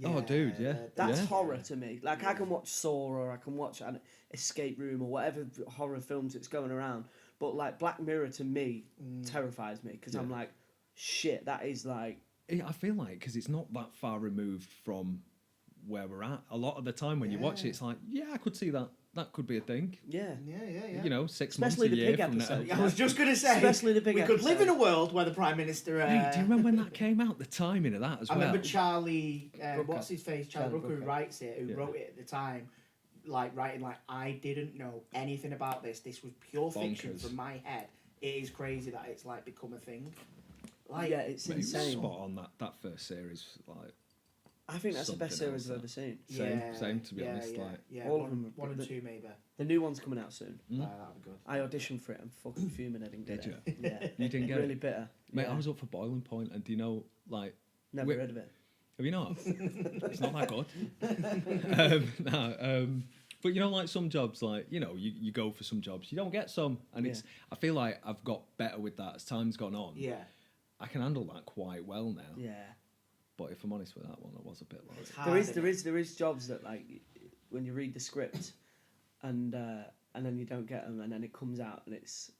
Oh, dude, yeah. That's horror to me. Like I can watch Saw or I can watch an Escape Room or whatever horror films that's going around. But like Black Mirror to me terrifies me because I'm like, shit, that is like. I feel like because it's not that far removed from where we're at. A lot of the time when you watch it, it's like, I could see that. That could be a thing. Yeah. You know, 6 Especially months, a year pig from episode. now. I was just going to say, Especially the big we could episode. live in a world where the Prime Minister... Hey, do you remember when that came out? The timing of that as well. I remember Charlie... Brooker. what's his face? Charlie Brooker, Brooker. who writes it, who wrote it at the time, writing I didn't know anything about this. This was pure fiction Bonkers. from my head. It is crazy that it's like become a thing. Like, yeah, it's Mate, insane. spot on that first series. Like, I think that's the best something series else, I've ever seen. Same to be honest. Like, all of them. One and two maybe. The new one's coming out soon. That would be good. I auditioned for it. I'm fucking fuming. I didn't get Did it. Yeah, you didn't get really it? bitter. Mate, Yeah. I was up for Boiling Point, and do you know, like, Never heard of it. have you not? It's not that good. But you know, like some jobs, like you go for some jobs, you don't get some, and it's. I feel like I've got better with that as time's gone on. Yeah. I can handle that quite well now. Yeah. But if I'm honest with that one, it was a bit like. It's hard, There is jobs that like when you read the script, and then you don't get them, and then it comes out, and it's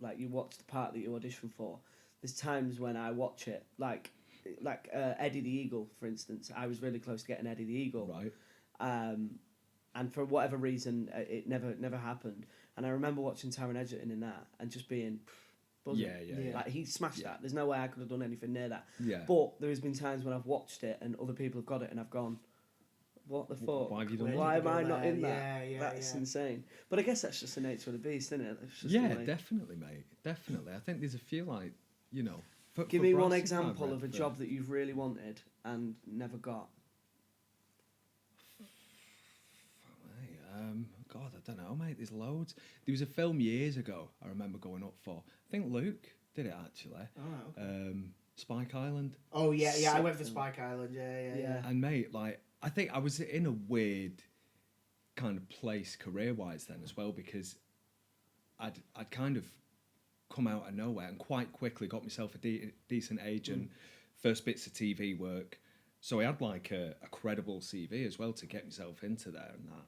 like you watch the part that you audition for. There's times when I watch it, like Eddie the Eagle, for instance. I was really close to getting Eddie the Eagle, Right. and for whatever reason, it never happened. And I remember watching Taron Egerton in that and just being buzzing. Yeah. Like he smashed that. There's no way I could have done anything near that. Yeah. But there has been times when I've watched it and other people have got it and I've gone, what the fuck? Why have you done Why that? am I not in that? Yeah, That's insane. But I guess that's just the nature of the beast, isn't it? It's just Yeah, like, definitely, mate. Definitely. I think there's a few like give me one Brassic, example I've of a read job that you've really wanted and never got. God, I don't know, mate. There's loads. There was a film years ago I remember going up for. I think Luke did it actually. Oh, okay. Spike Island. Oh yeah, I went for Sick. Spike Island. Yeah. And mate, like I think I was in a weird kind of place career-wise then as well because I'd kind of come out of nowhere and quite quickly got myself a decent agent, first bits of TV work. So I had like a credible CV as well to get myself into there and that.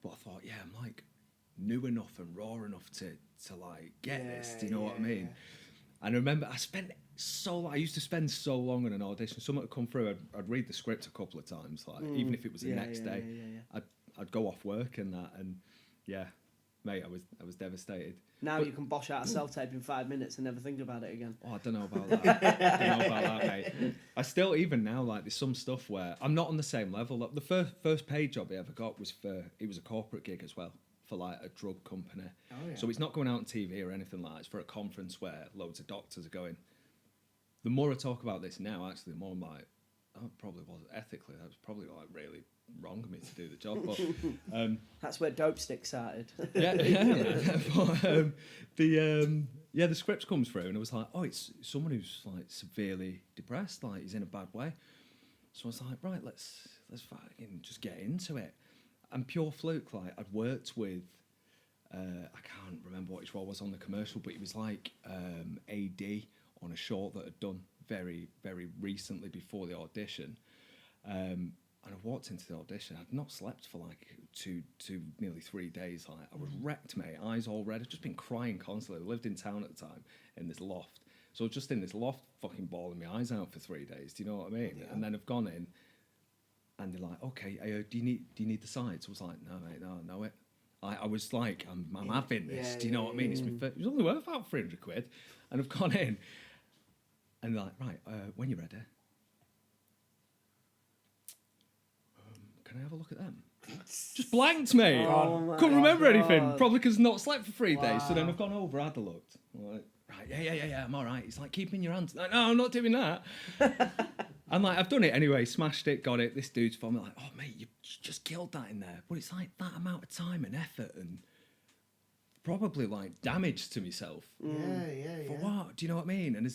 But I thought, I'm like new enough and raw enough to like get this. Do you know what I mean? And I remember I used to spend so long on an audition. Someone would come through, I'd read the script a couple of times, like even if it was the next day. I'd go off work and that, and mate, I was devastated. Now you can bosh out a self-tape in 5 minutes and never think about it again. Oh, I don't know about that. I don't know about that, mate. I still, even now, like, there's some stuff where I'm not on the same level. Like, the first paid job I ever got was it was a corporate gig as well, for, like, a drug company. Oh, yeah. So it's not going out on TV or anything like that. It's for a conference where loads of doctors are going. The more I talk about this now, actually, the more I'm like, oh, it probably wasn't ethically. That was probably, like, really wrong of me to do the job. But That's where Dope Stick started. yeah. But the script comes through, and I was like, oh, it's someone who's like severely depressed, like he's in a bad way. So I was like, right, let's fucking just get into it. And pure fluke, like I'd worked with, I can't remember what his role was on the commercial, but he was like AD on a short that I'd done very, very recently before the audition. And I walked into the audition. I'd not slept for like two, nearly 3 days. Like I was wrecked, mate. Eyes all red. I'd just been crying constantly. I lived in town at the time in this loft. So I was just in this loft fucking bawling my eyes out for 3 days. Do you know what I mean? Yeah. And then I've gone in. and they're like, okay, do you need the sides? I was like, no, mate, no, I know it. I was like, I'm having this. Yeah, Do you know what I mean? It was only worth about 300 quid, and I've gone in, and they're like, right, when you're ready, can I have a look at them? Just blanked, mate. Oh Couldn't my remember God. anything. Probably because not slept for 3 days. So then Wow. I've gone over, had a look. I'm like, right, yeah, I'm all right. It's like keeping your hands. Like, no, I'm not doing that. And like, I've done it anyway, smashed it, got it. This dude's for me like, oh mate, you just killed that in there. But it's like that amount of time and effort and probably like damage to myself. Yeah. For what? Do you know what I mean? And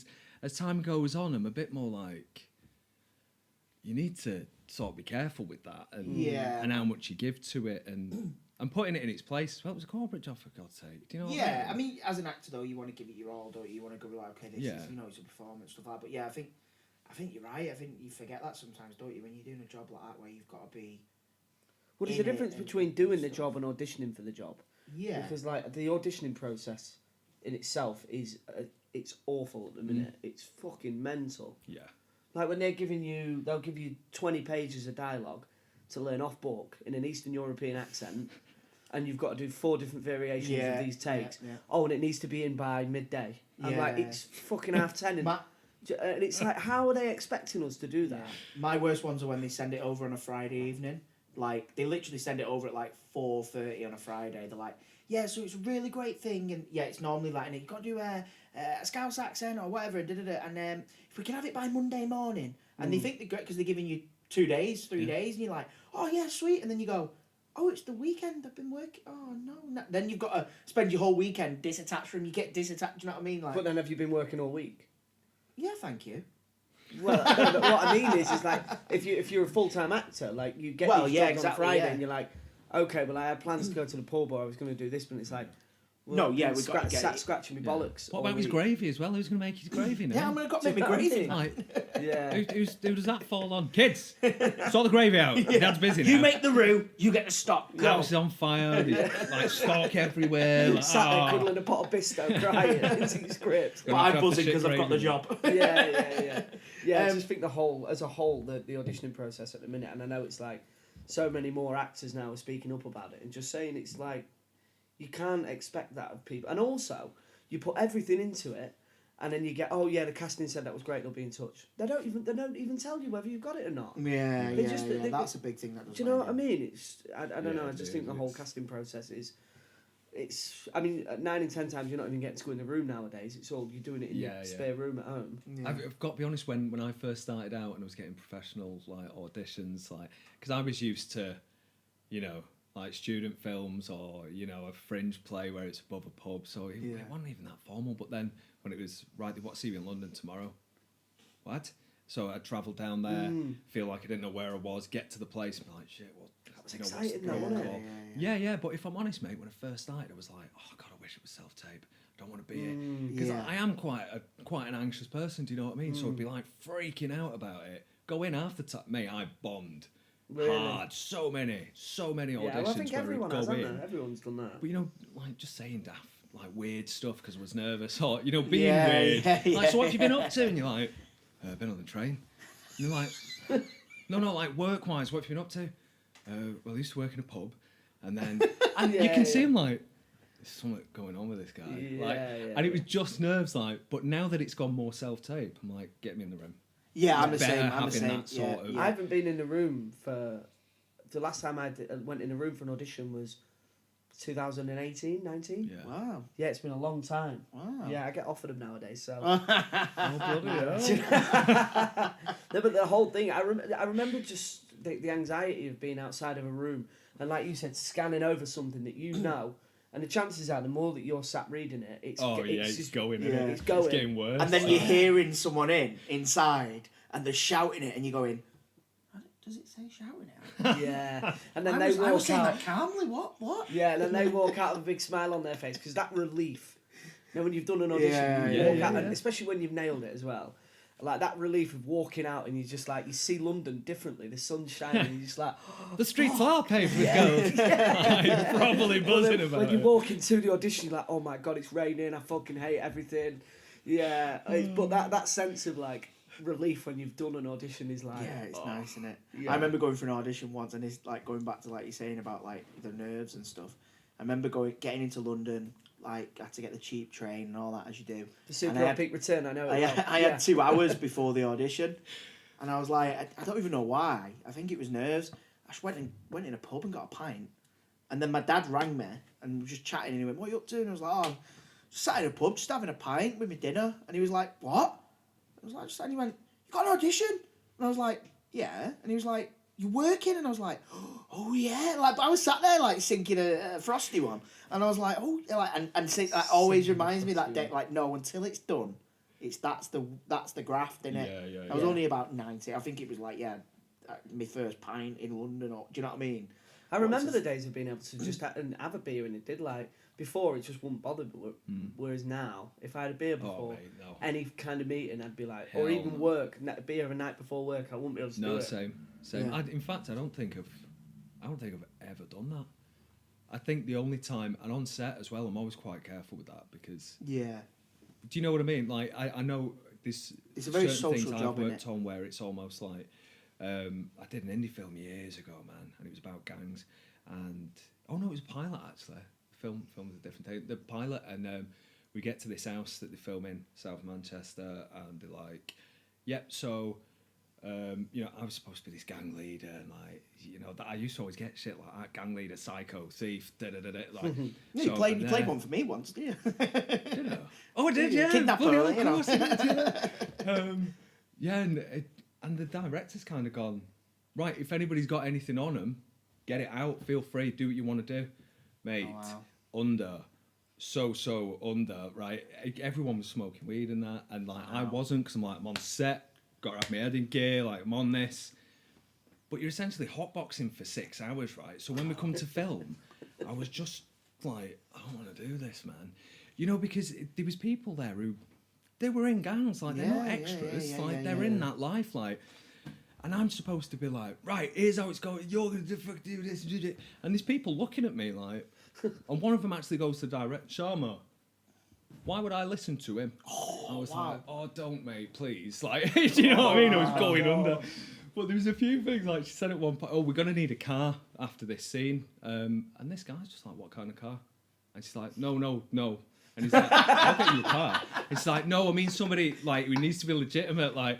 as time goes on, I'm a bit more like, you need to sort of be careful with that and how much you give to it and putting it in its place. Well, it was a corporate job, for God's sake. Do you know what Yeah, I mean? as an actor though, you want to give it your all, don't you? You want to go like, okay, this is, it's a performance, stuff like that. But yeah, I think you're right. I think you forget that sometimes, don't you? When you're doing a job like that, where you've got to be. What is the difference between doing the job and auditioning for the job? Yeah. Because like the auditioning process in itself is it's awful at the minute. It's fucking mental. Yeah. Like when they'll give you 20 pages of dialogue to learn off book in an Eastern European accent, and you've got to do 4 different variations of these takes. Yeah. Oh, and it needs to be in by midday. I'm like, it's fucking 10:30, and it's like, how are they expecting us to do that? Yeah. My worst ones are when they send it over on a Friday evening. Like, they literally send it over at like 4:30 on a Friday. They're like, yeah, so it's a really great thing, and yeah, it's normally like, and you've got to do a Scouse accent or whatever, and if we can have it by Monday morning, and they think they're great because they're giving you 2 days, 3 days, and you're like, oh yeah, sweet, and then you go, oh, it's the weekend, I've been working, oh no. Then you've got to spend your whole weekend disattached from, you get disattached, do you know what I mean? Like, But then have you been working all week? yeah, thank you. Well, no, but what I mean is like if you're a full-time actor, like you get these jobs on Friday and you're like, okay, well I had plans to go to the pub or I was going to do this, but it's like, well, we've got to get sat it. scratching my bollocks. What about his gravy as well? Who's going to make his gravy now? Yeah, I'm going to make me Do you know what I gravy. mean? Like, Yeah. who does that fall on? Kids, sort the gravy out. Dad's busy now. You make the roux, you get the stock. The house is on fire. There's like stock everywhere. Like, Sat there cuddling a pot of Bisto, crying, eating scripts. But I'm buzzing because I've got the job. Yeah. I just think the auditioning process at the minute, and I know it's like so many more actors now are speaking up about it and just saying it's like you can't expect that of people. And also, you put everything into it, and then you get, oh yeah, the casting said that was great, they'll be in touch. They don't even tell you whether you've got it or not. Yeah, They just- they- that's a big thing that does. Do you know what I mean? It's I don't know. I it just is, think the whole it's- casting process is. It's. I mean, 9 in 10 times you're not even getting to go in the room nowadays. It's all you're doing it in your spare room at home. Yeah. I've got to be honest. When I first started out and I was getting professional like auditions, like because I was used to, you know, like student films or you know a fringe play where it's above a pub, so it wasn't even that formal. But then when it was right, they want to see you in London tomorrow. What? So I'd travel down there, feel like I didn't know where I was, get to the place and be like, shit, well, That was you know, exciting, what's the though, wasn't protocol? it? Yeah, but if I'm honest, mate, when I first started, I was like, oh god, I wish it was self-tape. I don't want to be it because Yeah. I am quite an anxious person. Do you know what I mean? So I'd be like freaking out about it. Go in half the time, mate. I bombed hard. So many auditions. Yeah, well, I think where everyone I'd has, go hasn't in. there? Everyone's done that. But you know, like just saying daft, like weird stuff because I was nervous, or you know, being Yeah, weird. yeah, Like, so what have you been up to? And you're like, I've been on the train. And you're like, no, like work-wise, what have you been up to? Well, I used to work in a pub, and then and you can see him like, there's something going on with this guy. And it was just nerves, like. But now that it's gone more self-tape, I'm like, get me in the room. Yeah, I'm the better same. I'm the having same. that sort of- I haven't been in the room for. The last time I went in a room for an audition was 2018, 19. Yeah. Wow. Yeah, it's been a long time. Wow. Yeah, I get offered them nowadays. So. Oh, bloody hell. No, but the whole thing, I remember just the anxiety of being outside of a room and, like you said, scanning over something that you know, and the chances are the more that you're sat reading it, it's It's going. Yeah. Isn't it? It's going. It's getting worse. And then you're hearing someone inside, and they're shouting it, and you're going, does it say shouting it? Yeah, and then I they was walk saying out. that calmly. What? Yeah, and then they walk out with a big smile on their face because that relief. You know, when you've done an audition, Yeah, you yeah, walk out, yeah. and especially when you've nailed it as well. Like that relief of walking out and you just like you see London differently. The sun's shining. And you're just like the streets are paved with gold. I'm probably buzzing about when you it. walk into the audition, you're like, oh my god, it's raining. I fucking hate everything. Yeah, but that sense of like relief when you've done an audition is like... Yeah, it's nice, isn't it? Yeah. I remember going for an audition once, and it's like going back to like you're saying about like the nerves and stuff. I remember getting into London, like I had to get the cheap train and all that as you do. The super peak return, I know it well. I had 2 hours before the audition, and I was like, I don't even know why. I think it was nerves. I just went in a pub and got a pint, and then my dad rang me and we were just chatting, and he went, "What are you up to?" And I was like, "Oh, I'm just sat in a pub, just having a pint with my dinner." And he was like, "What?" I was like, and he went, "You got an audition?" And I was like, "Yeah." And he was like, "You working?" And I was like, "Oh yeah." Like I was sat there like sinking a frosty one, and I was like, "Oh," like and that always reminds me that day, like no, until it's done, that's the graft in it. Yeah. I was only about 90. I think it was like my first pint in London. Or do you know what I mean? I remember the days of being able to just have a beer and it did like before it just wouldn't bother. Whereas now, if I had a beer before any kind of meeting, I'd be like, or even work, a beer a night before work, I wouldn't be able to do it. Same. Yeah. In fact, I don't think I've ever done that. I think the only time, and on set as well, I'm always quite careful with that because. Yeah. Do you know what I mean? Like I know this. It's a very social things job. I've worked innit? on where it's almost like. I did an indie film years ago, man, and it was about gangs. And no, it was a pilot actually. Film was a different thing. The pilot, and we get to this house that they film in South Manchester, and they're like, "Yep." So, I was supposed to be this gang leader, and like, that I used to always get shit like that: gang leader, psycho, thief, da da da da. Like, yeah, you played one for me once, did you? Did I? Oh, I did, yeah. Kidnapper, Bloody hell, of course I did, yeah. And the director's kind of gone, right, if anybody's got anything on them, get it out, feel free, do what you want to do. Mate, under, right? Everyone was smoking weed and that, and like I wasn't, because I'm on set, got to have my head in gear, like I'm on this. But you're essentially hotboxing for 6 hours, right? So when we come to film, I was just like, I don't want to do this, man. Because there was people there who, they were in gangs, like they're not extras, they're in that life, like. And I'm supposed to be like, right, here's how it's going. You're gonna do this, and these people looking at me like, and one of them actually goes to direct Sharma. Why would I listen to him? I was like, oh, don't, mate, please. Like, do you know what I mean? I was going under. But there was a few things, like she said at one point, oh, we're gonna need a car after this scene. And this guy's just like, what kind of car? And she's like, no. And he's like, I'll get you a car. It's like, no, I mean somebody like who needs to be legitimate, like.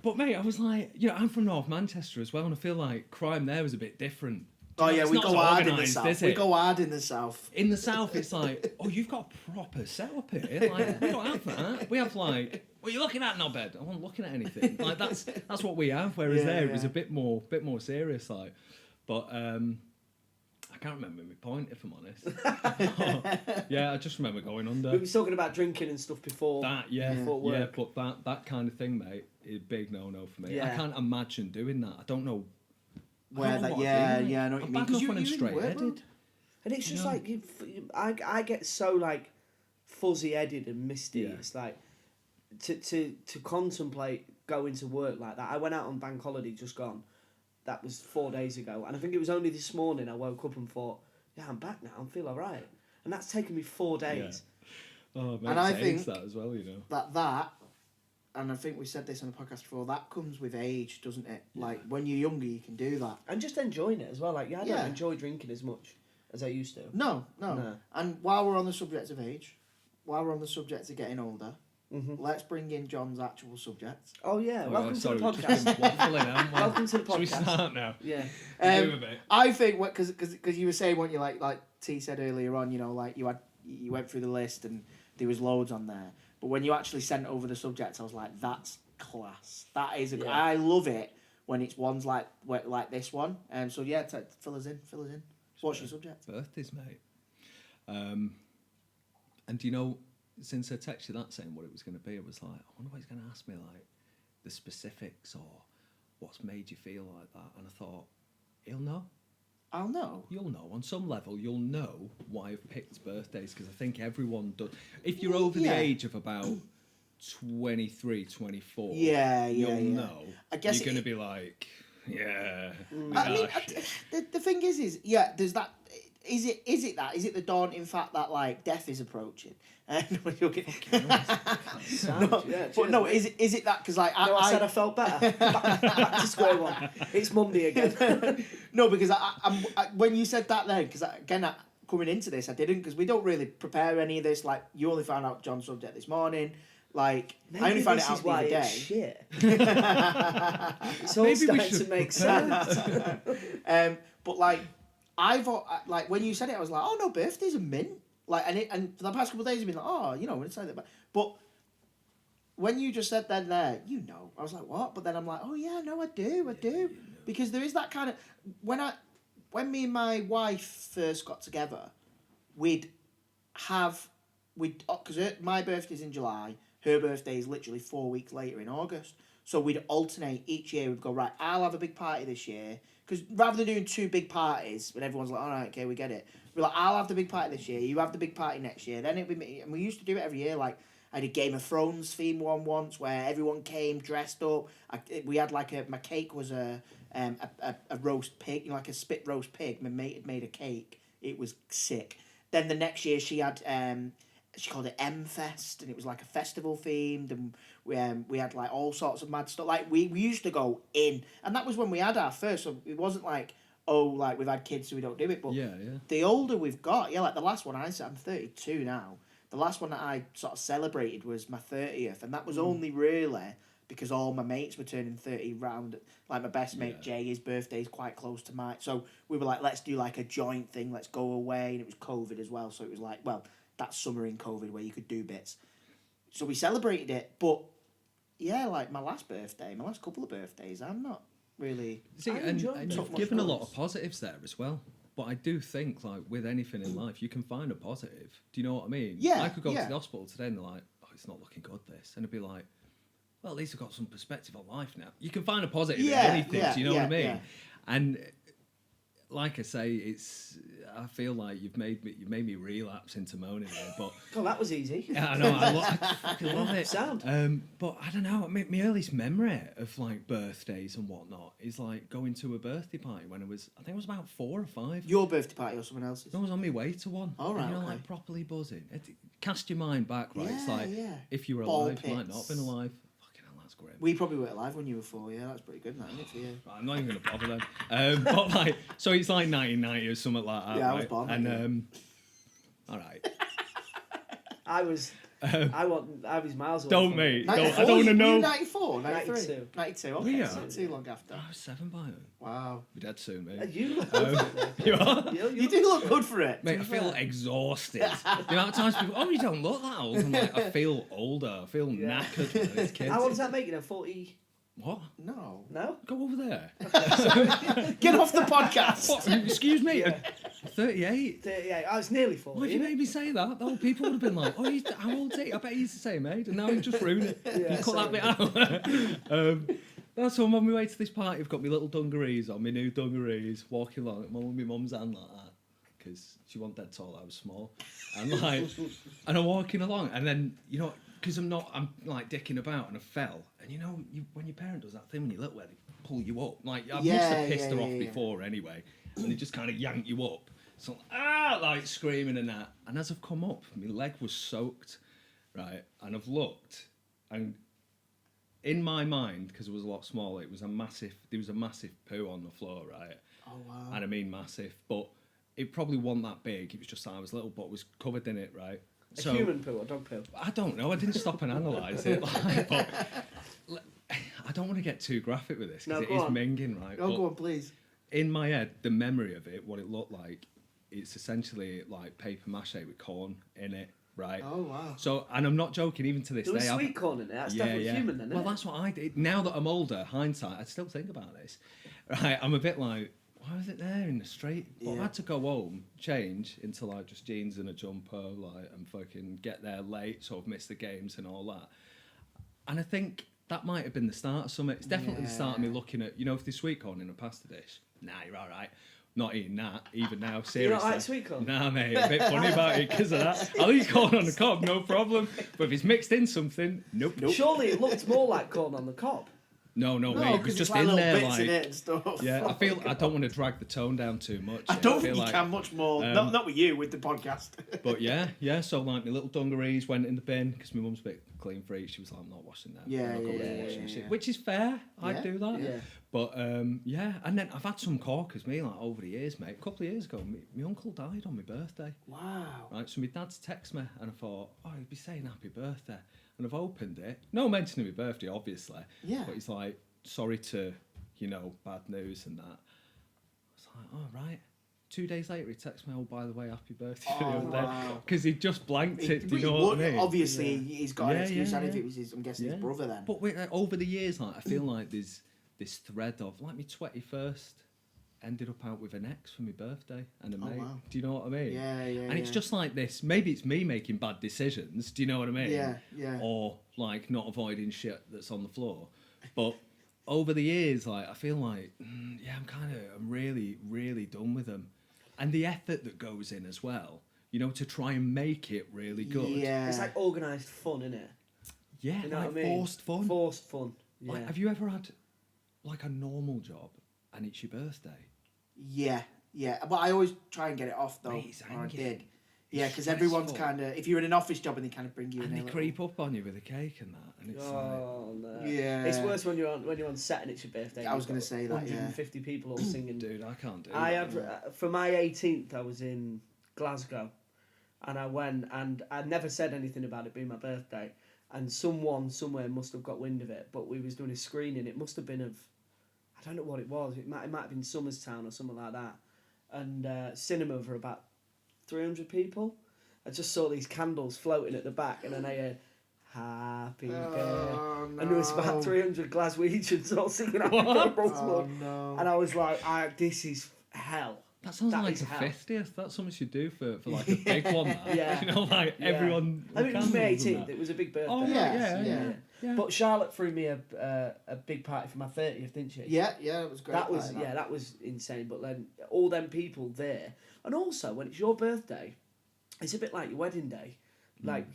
But mate, I was like, I'm from North Manchester as well, and I feel like crime there is a bit different. Oh yeah, we go hard in the south. We go hard in the south. In the south, it's like, oh, you've got a proper setup here. Like, we don't have that. We have like, what are you looking at, knobhead? I wasn't looking at anything. Like that's what we have. Whereas it was a bit more serious, like. But I can't remember my point, if I'm honest. Yeah, I just remember going under. We were talking about drinking and stuff before. Before work. But that kind of thing, mate, is a big no for me. Yeah. I can't imagine doing that. I don't know. I know what you mean. I'm bad enough when I'm straight-headed. And it's just like, I get so like fuzzy-headed and misty. Yeah. It's like, to contemplate going to work like that. I went out on bank holiday just gone. That was 4 days ago, and I think it was only this morning I woke up and thought, yeah, I'm back now, I feel all right. And that's taken me 4 days. Yeah. Oh, mate, and I think that as well, that, and I think we said this on the podcast before, that comes with age, doesn't it? Yeah. Like, when you're younger, you can do that. And just enjoying it as well. Like, I don't enjoy drinking as much as I used to. No. And while we're on the subject of age, while we're on the subject of getting older, let's bring in John's actual subject. Oh yeah, welcome to the podcast. Welcome to the podcast. Should we start now? Yeah. I think because you were saying, weren't you, like T said earlier on, like you went through the list and there was loads on there, but when you actually sent over the subject, I was like, that's class. That is I love it when it's ones like this one. So yeah, fill us in. What's your subject? Birthdays, mate. And since I texted that saying what it was going to be, I was like, I wonder what he's going to ask me, like, the specifics or what's made you feel like that. And I thought, he'll know. I'll know. You'll know. On some level, you'll know why I've picked birthdays, because I think everyone does. If you're over the age of about 23, 24, you'll know. I guess you're going to be like, yeah. I mean, the thing is, there's that... is it that? Is it the daunting fact that like death is approaching? No, joking. Sound, yeah, But no, is it that? Because like I said I felt better. Back to square one. It's Monday again. No, because I when you said that then, because again, coming into this, I didn't, because we don't really prepare any of this. Like, you only found out John's subject this morning. Like, Maybe I only found it this out is the why other day. it's shit. It's all Maybe we starting to should make prepare. sense. But like, like when you said it, I was like, oh no, birthdays are mint. Like, and for the past couple of days, I've been like, oh, you know, I'm excited about. But when you just said then there, you know, I was like, what? But then I'm like, oh yeah, no, I do, because there is that kind of when me and my wife first got together, because my birthday's in July, her birthday is literally 4 weeks later in August. So we'd alternate each year. We'd go, right, I'll have a big party this year. Because rather than doing 2 big parties, when everyone's like, all right, okay, we get it. We're like, I'll have the big party this year. You have the big party next year. Then it'd be me. And we used to do it every year. Like, I did Game of Thrones theme one once where everyone came dressed up. We had like my cake was a roast pig, you know, like a spit roast pig. My mate had made a cake. It was sick. Then the next year she had she called it M Fest, and it was like a festival themed, and we had like all sorts of mad stuff. Like we used to go in, and that was when we had our first. So it wasn't like, oh, like we've had kids so we don't do it. But Yeah. the older we've got, like the last one I'm 32 now. The last one that I sort of celebrated was my 30th, and that was only really because all my mates were turning 30 round. Like my best mate Jay, his birthday's quite close to mine, so we were like, let's do like a joint thing, let's go away, and it was COVID as well, so it was like, well, that summer in COVID where you could do bits, so we celebrated it. But yeah, like my last couple of birthdays, I'm not really. See, I and enjoyed you've it. given a lot of positives there as well. But I do think, like, with anything in life, you can find a positive. Do you know what I mean? Yeah, I could go yeah. to the hospital today and they're like, oh, it's not looking good, this. And it'd be like, well, at least I've got some perspective on life now. You can find a positive in anything, do you know what I mean? Yeah. And like I say, I feel like you've made me relapse into moaning there, but Oh, that was easy. yeah, I know, I fucking love it. Sound. But I don't know, my earliest memory of like birthdays and whatnot is like going to a birthday party when I think I was about 4 or 5. Your birthday party or someone else's? I was on my way to one. All right, and you're okay. like properly buzzing. Cast your mind back, right? It's like if you were Ball alive, you might not pits. have been alive. Fucking hell, that's great. We probably weren't alive when you were 4. Yeah, that's pretty good, that, isn't it, for you? I'm not even gonna bother then. But like, so it's like 1990 or something like that. Yeah, I right? was born And then, all right. I was miles away. Don't from mate. it. I 94? don't want to You know. 94, 93? 92. 92, Were okay, you? so not too long after. I was 7 by then. Wow. We're dead soon, mate. You look good for it, You are? though. You do look good for it. Mate, to I be feel fair. exhausted. The amount of times people, oh, you don't look that old. I'm like, I feel older. I feel Yeah. knackered when it's kids. How old does that make you now? 40? What? No. No? Go over there. Get off the podcast. What? Excuse me. 38. 38. I was nearly 40. Well, if you made me say that, though, people would have been like, oh, how old is he? I bet he's the same age. And now he's just ruined it. Yeah, You cut that bit out. So I'm on my way to this party. I've got my little dungarees on, my new dungarees, walking along. I'm on my mum's hand like that. Because she wasn't dead tall, I was small. And like, and I'm walking along, and then, you know, because I'm like dicking about, and I fell. And you know, when your parent does that thing when you're little, where they pull you up. Like, I must have pissed her off before anyway. And they just kind of yank you up. So, like screaming and that. And as I've come up, my leg was soaked, right? And I've looked, and in my mind, because it was a lot smaller, there was a massive poo on the floor, right? Oh, wow. And I mean massive, but it probably wasn't that big. It was just that I was little, but it was covered in it, right? A human poo or dog poo? I don't know. I didn't stop and analyse it. Like, but I don't want to get too graphic with this because it is minging, right? Oh, But go on, please. in my head, the memory of it, what it looked like, it's essentially like paper mache with corn in it, right? Oh, wow. So, and I'm not joking, even to this There was day. sweet corn in it. That's definitely human then, Well, isn't it? that's what I did. Now that I'm older, hindsight, I still think about this. Right, I'm a bit like, why was it there in the street? But I Yeah. had to go home, change into like just jeans and a jumper, like, and fucking get there late, sort of miss the games and all that. And I think that might have been the start of something. It's definitely the start of me looking at, you know, if there's sweet corn in a pasta dish. Nah, you're all right. Not eating that, even now, seriously. You don't like sweet corn? Nah, mate, a bit funny about it because of that. I'll eat corn on the cob, no problem. But if it's mixed in something, nope. Surely it looked more like corn on the cob. No, No, mate. It was because just like in little there, bits in like. it and stuff. Yeah, I feel Oh, I don't want to drag the tone down too much. I yeah. don't feel think you like, can much more. um, Not with you, with the podcast. But yeah. So like my little dungarees went in the bin because my mum's a bit clean freak. She was like, I'm not washing them. Yeah, I'm not going yeah, to washing yeah, shit, yeah. which is fair. Yeah, I'd do that. yeah. But yeah, and then I've had some corkers, me, like over the years, mate. A couple of years ago, my uncle died on my birthday. Wow. Right, so my dad's text me, and I thought, oh, he'd be saying happy birthday. And I've opened it. No mention of my birthday, obviously. Yeah. But he's like, sorry to, bad news and that. I was like, oh, right. 2 days later, he texts me, oh, by the way, happy birthday for the Oh, other day. wow. Because he just blanked it, do you He know what I would- mean? Obviously, he's got an Yeah, excuse, yeah, and if yeah. it was his, I'm guessing his brother then. But over the years, like, I feel like there's this thread of, like, my 21st ended up out with an ex for my birthday and a mate. Wow. Do you know what I mean? Yeah. And it's just like this. Maybe it's me making bad decisions. Do you know what I mean? Yeah. Or like not avoiding shit that's on the floor. But over the years, like I feel like, I'm really, really done with them, and the effort that goes in as well. To try and make it really good. Yeah. It's like organised fun, isn't it? Yeah, You know like what I mean? forced fun. Forced fun. Yeah. Like, have you ever had like a normal job and it's your birthday? Yeah. But I always try and get it off though. Mate, it's Or I hanging. did. Yeah, It's because everyone's stressful. kind of. If you're in an office job and they kind of bring you in. And a they little- creep up on you with a cake and that, and it's Oh no! Yeah. It's worse when you're on set and it's your birthday. I was You've gonna got say that, yeah. 150 people all singing. like, dude, I can't do I that. had for my 18th. I was in Glasgow, and I went and I never said anything about it being my birthday. And someone somewhere must have got wind of it. But we was doing a screening. It must have been of, I don't know what it was. It might have been Somerstown or something like that. And cinema for about 300 people. I just saw these candles floating at the back, and then I heard happy birthday. Oh, no. And there was about 300 Glaswegians all singing happy birthday to Oh, me. no. And I was like, this is hell. That sounds That like is a hell. 50th. That's something you do for like a big one. That. Yeah. Like Yeah. everyone. I mean, it was my candles and 18th. that. It was a big birthday. Oh, yeah. Yeah. But Charlotte threw me a big party for my 30th, didn't she? Yeah, it was great. That was like that was insane. But then all them people there, and also when it's your birthday, it's a bit like your wedding day. Like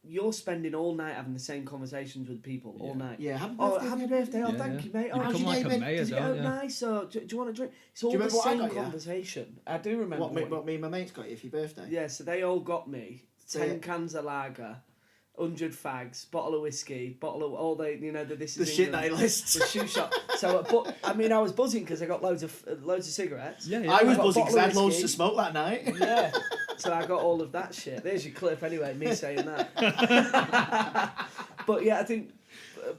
you're spending all night having the same conversations with people all night. Yeah, happy Oh, birthday. happy birthday! Oh, Yeah, thank yeah. you, mate. You Oh, how's become your like day a been? mayor, does it don't go you? nice? Or do you want a drink? It's all you the remember what I same got you? conversation. I do remember. What me and my mates got you for your birthday? Yeah, so they all got me So 10 yeah. cans of lager, 100 fags, bottle of whiskey, bottle of all this The is shit that England, he lists. the shoe shop. So, but I mean, I was buzzing because I got loads of cigarettes. Yeah, yeah. I was got a buzzing because I bottle had of loads whiskey. to smoke that night. Yeah, so I got all of that shit. There's your clip anyway, me saying that. But yeah, I think,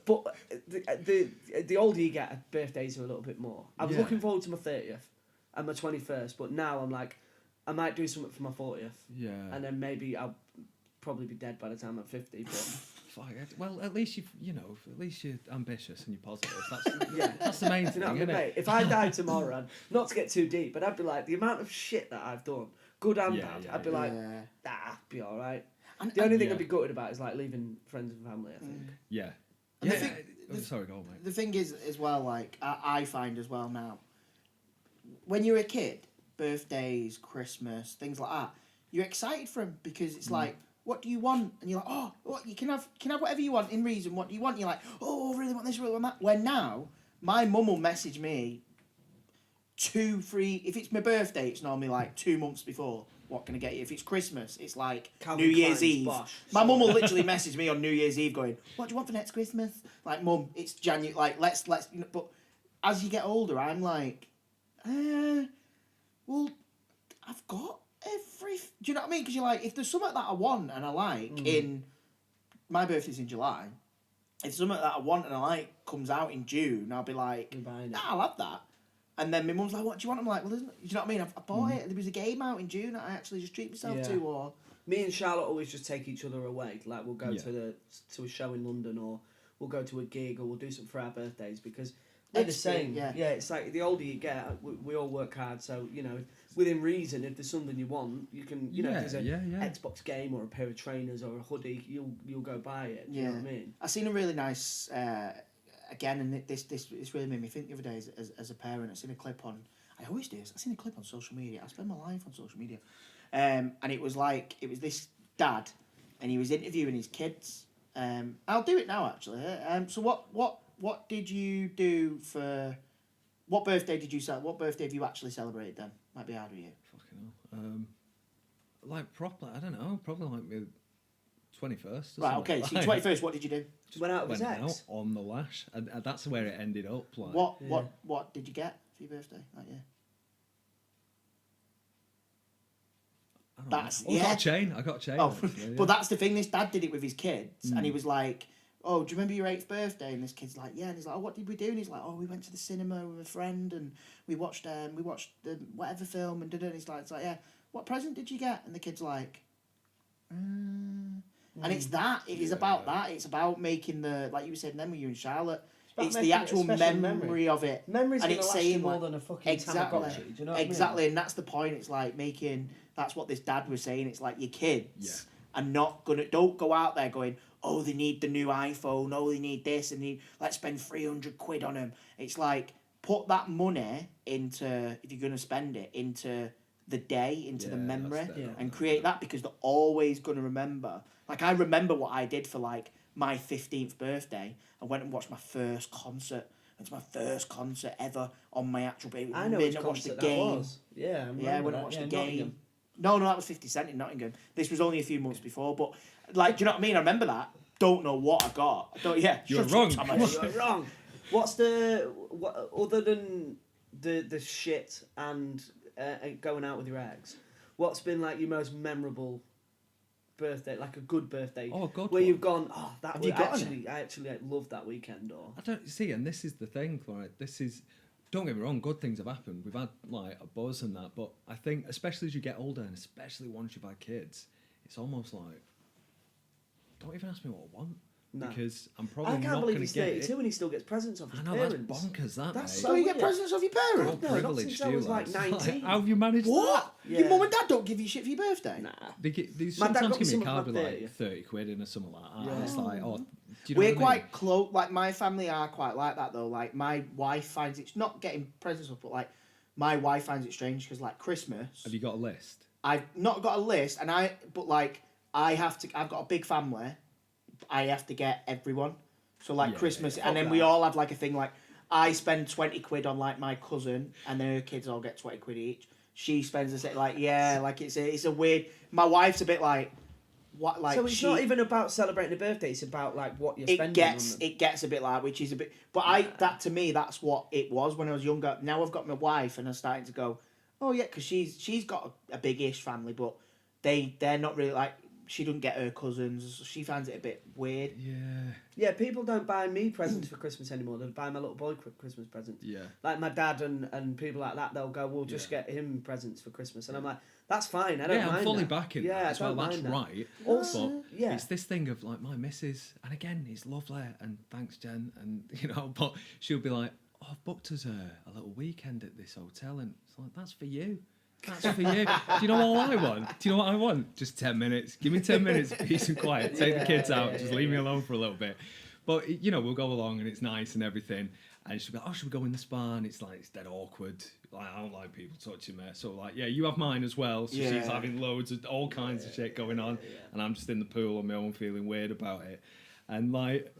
but the older you get, birthdays are a little bit more. I was Yeah. looking forward to my 30th and my 21st, but now I'm like, I might do something for my 40th. Yeah. And then maybe I'll probably be dead by the time I'm 50. But Fuck it. Well, at least at least you're ambitious and you're positive. That's yeah, that's the main you thing, know what I mean, isn't mate? it? If I died tomorrow, and not to get too deep, but I'd be like, the amount of shit that I've done, good and Yeah, bad, yeah, I'd be yeah. like, Yeah. be all right. And- The only thing yeah. I'd be gutted about is like leaving friends and family. I think. Yeah. And the Yeah. thing- Sorry, go on, mate. The thing is, as well, like I find as well now, when you're a kid, birthdays, Christmas, things like that, you're excited for them because it's like, what do you want? And you're like, oh, what you can have whatever you want in reason. What do you want? You're like, oh, I really want this, really want that. When now, my mum will message me 2, 3. If it's my birthday, it's normally like 2 months before. What can I get you? If it's Christmas, it's like Calvin New Year's Klein's Eve. Bosch. My mum will literally message me on New Year's Eve going, what do you want for next Christmas? Like, Mum, it's January, like, let's, you know, but as you get older, I'm like, well, I've got do you know what I mean? Because you're like, if there's something that I want and I like my birthday's in July, if something that I want and I like comes out in June, I'll be like, You're buying it. nah, I'll have that. And then my mum's like, what do you want? I'm like, well, do you know what I mean? I bought it. There was a game out in June that I actually just treat myself Yeah. to, or... Me and Charlotte always just take each other away. Like we'll go Yeah. to a show in London, or we'll go to a gig, or we'll do something for our birthdays because they're the It's- same. yeah. It's like the older you get, we all work hard. So within reason, if there's something you want, you can. If there's a Xbox game or a pair of trainers or a hoodie, you'll go buy it. Do you know what I mean? I seen a really nice again, and this really made me think the other day as a parent. I seen a clip on. I always do. I seen a clip on social media. I spend my life on social media, and it was this dad, and he was interviewing his kids. I'll do it now actually. So what what did you do for? What birthday did you celebrate? What birthday have you actually celebrated then? Might be harder for you. Fucking hell. Like properly, I don't know. Probably like my 21st. Right. Okay. So your 21st. What did you do? Just went out with his Went ex. out on the lash, and that's where it ended up. Like, What did you get for your birthday that year? I don't That's- know. Oh, I got a chain. I got a chain. Oh, actually, yeah. but that's the thing. This dad did it with his kids, and he was like, "Oh, do you remember your 8th birthday?" And this kid's like, "Yeah." And he's like, "Oh, what did we do?" And he's like, "Oh, we went to the cinema with a friend, and we watched the whatever film." And did it. And he's like, "Yeah, what present did you get?" And the kid's like, and it's that. It is about that. It's about making the, like you were saying then with you and Charlotte. about It's the making it a actual special memory memory. of it. Memory's And gonna it's last saying, you more like, than a fucking Exactly. Tamagotchi. Do you know what Exactly, and that's the point. It's like making. That's what this dad was saying. It's like your kids Yeah. are not gonna. Don't go out there going, "Oh, they need the new iPhone. Oh, they need this, and let's spend 300 quid on them." It's like put that money into, if you're gonna spend it, into the day, into the Yeah, memory, that's dead on, and that's create dead. that, because they're always gonna remember. Like I remember what I did for like my 15th birthday. I went and watched my first concert. It's my first concert ever on my actual baby. I know which concert that was. Yeah, I went and watched the game. No, that was 50 Cent in Nottingham. This was only a few months before, but like, do you know what I mean? I remember that. Don't know what I got. You're shut wrong. up, Thomas. You're wrong. What other than the shit and going out with your ex? What's been like your most memorable birthday, like a good birthday? Oh, God. Where you've gone, oh, that Have you got I actually like, loved that weekend, or I don't see, and this is the thing. Like, this is. Don't get me wrong. Good things have happened. We've had like a buzz and that, but I think, especially as you get older, and especially once you've had kids, it's almost like, don't even ask me what I want. No. Because I'm I probably can't not believe going he's to get 32 it. and he still gets presents off his I know, parents. that's bonkers, that, That's mate. so So you get weird. presents of your How parents? No, not privileged since I you was, like, lads. 19. How have you managed What? Yeah. Your mum and dad don't give you shit for your birthday? Nah. They My dad sometimes got me give me a some card for with my like 30th. 30 quid in or something like that. Yeah. And it's like, oh, do you know We're what I mean? quite close. Like my family are quite like that though. Like my wife finds it's not getting presents up, but like my wife finds it strange because like Christmas, Have you got a list? I've not got a list, but like I've got a big family. I have to get everyone. So like Yeah, Christmas, yeah. and then Fuck we that. all have like a thing like I spend 20 quid on like my cousin, and then her kids all get 20 quid each. She spends the same. Like yeah, like it's a weird. My wife's a bit like what like. So it's not even about celebrating a birthday, it's about like what you're It spending gets on them. it gets a bit like, which is a bit. But that to me that's what it was when I was younger. Now I've got my wife, and I'm starting to go, oh yeah, because she's got a big-ish family, but they're not really like. She doesn't get her cousins. So she finds it a bit weird. Yeah. Yeah, people don't buy me presents for Christmas anymore. They buy my little boy Christmas presents. Yeah. Like my dad and people like that, they'll go, we'll just Yeah. get him presents for Christmas. And I'm like, that's fine. I don't Yeah, mind I'm fully that. backing Yeah, that I as well. don't That's mind that. right. Also, But yeah. it's this thing of like my missus, and again, it's lovely, and thanks, Jen, and you know, but she'll be like, oh, I've booked us a little weekend at this hotel, and it's like, that's for you. That's for you. Do you know all I want? Do you know what I want? Just 10 minutes. Give me 10 minutes of peace and quiet. Take the kids out. Just leave me alone for a little bit. But, you know, we'll go along and it's nice and everything. And she'll be like, oh, should we go in the spa? And it's like, it's dead awkward. Like, I don't like people touching me. So, like, yeah, you have mine as well. So she's Yeah. having loads of all kinds of shit going on. And I'm just in the pool on my own feeling weird about it. And, like,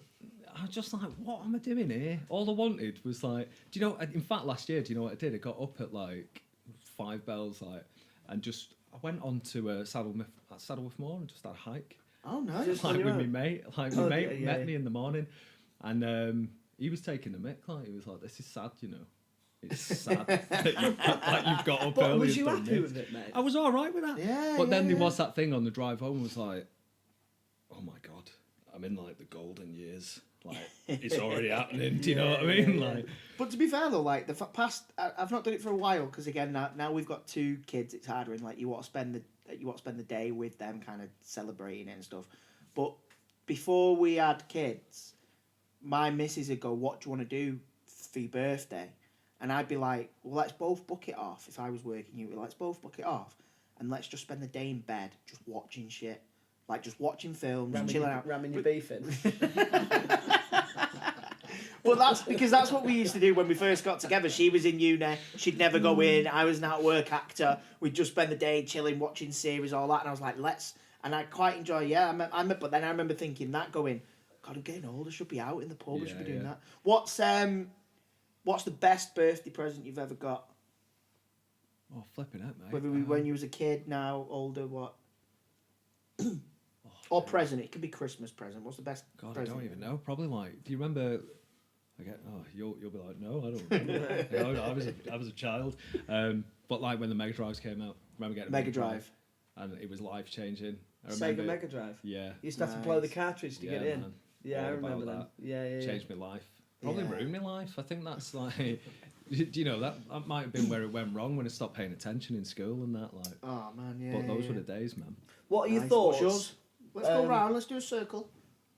I was just like, what am I doing here? All I wanted was, like, do you know, in fact, last year, do you know what I did? I got up at, like, 5 bells, like, and just I went on to Saddleworth Moor and just had a hike. Oh no! Just- Like on your with my own? mate, met me in the morning, and he was taking the mick. Like he was like, "This is sad, you know. It's sad that you've got up But early." was and you done happy this." with it, mate? I was all right with that. Yeah, But then yeah, there was that thing on the drive home. Was like, "Oh my god, I'm in like the golden years. Like it's already happening. Do you know what I mean? Like, But to be fair though, like the past, I've not done it for a while because again now we've got 2 kids. It's harder, and like you want to spend the day with them, kind of celebrating it and stuff. But before we had kids, my missus would go, "What do you want to do for your birthday?" And I'd be like, "Well, let's both book it off." If I was working, you, let's both book it off, and let's just spend the day in bed, just watching shit, like just watching films, chilling out. Ramming your beef in. Well, that's what we used to do when we first got together. She was in uni. She'd never go in. I was an out-of-work actor. We'd just spend the day chilling, watching series, all that. And I was like, let's... And I quite enjoy, yeah. But then I remember thinking that, going, God, I'm getting old. I should be out in the pub. I should be doing Yeah. that. What's the best birthday present you've ever got? Oh, flipping it, mate. Whether when you was a kid, now, older, what? Oh, Or present. It could be Christmas present. What's the best God, present? I don't even know. Probably like. Do you remember? You'll be like, no, I don't remember. No, I was a child. But like when the Mega Drives came out, I remember getting a Mega Drive. and it was life changing. Sega Mega Drive. Yeah. You used to have to blow the cartridge to get in. Man. Yeah, I All remember about them. Yeah. Changed my life. Probably Yeah. ruined my life. I think that's like. Do you know that might have been where it went wrong when I stopped paying attention in school and that like. Oh man, yeah. But those yeah. were the days, man. What are your Nice. thoughts? What's yours? Let's go round. Let's do a circle.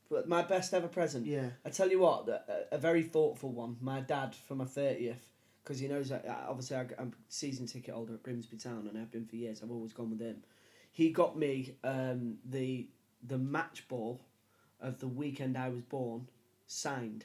But my best ever present. Yeah. I tell you what, a very thoughtful one. My dad for my 30th, because he knows that obviously I'm a season ticket holder at Grimsby Town, and I've been for years. I've always gone with him. He got me the match ball of the weekend I was born, signed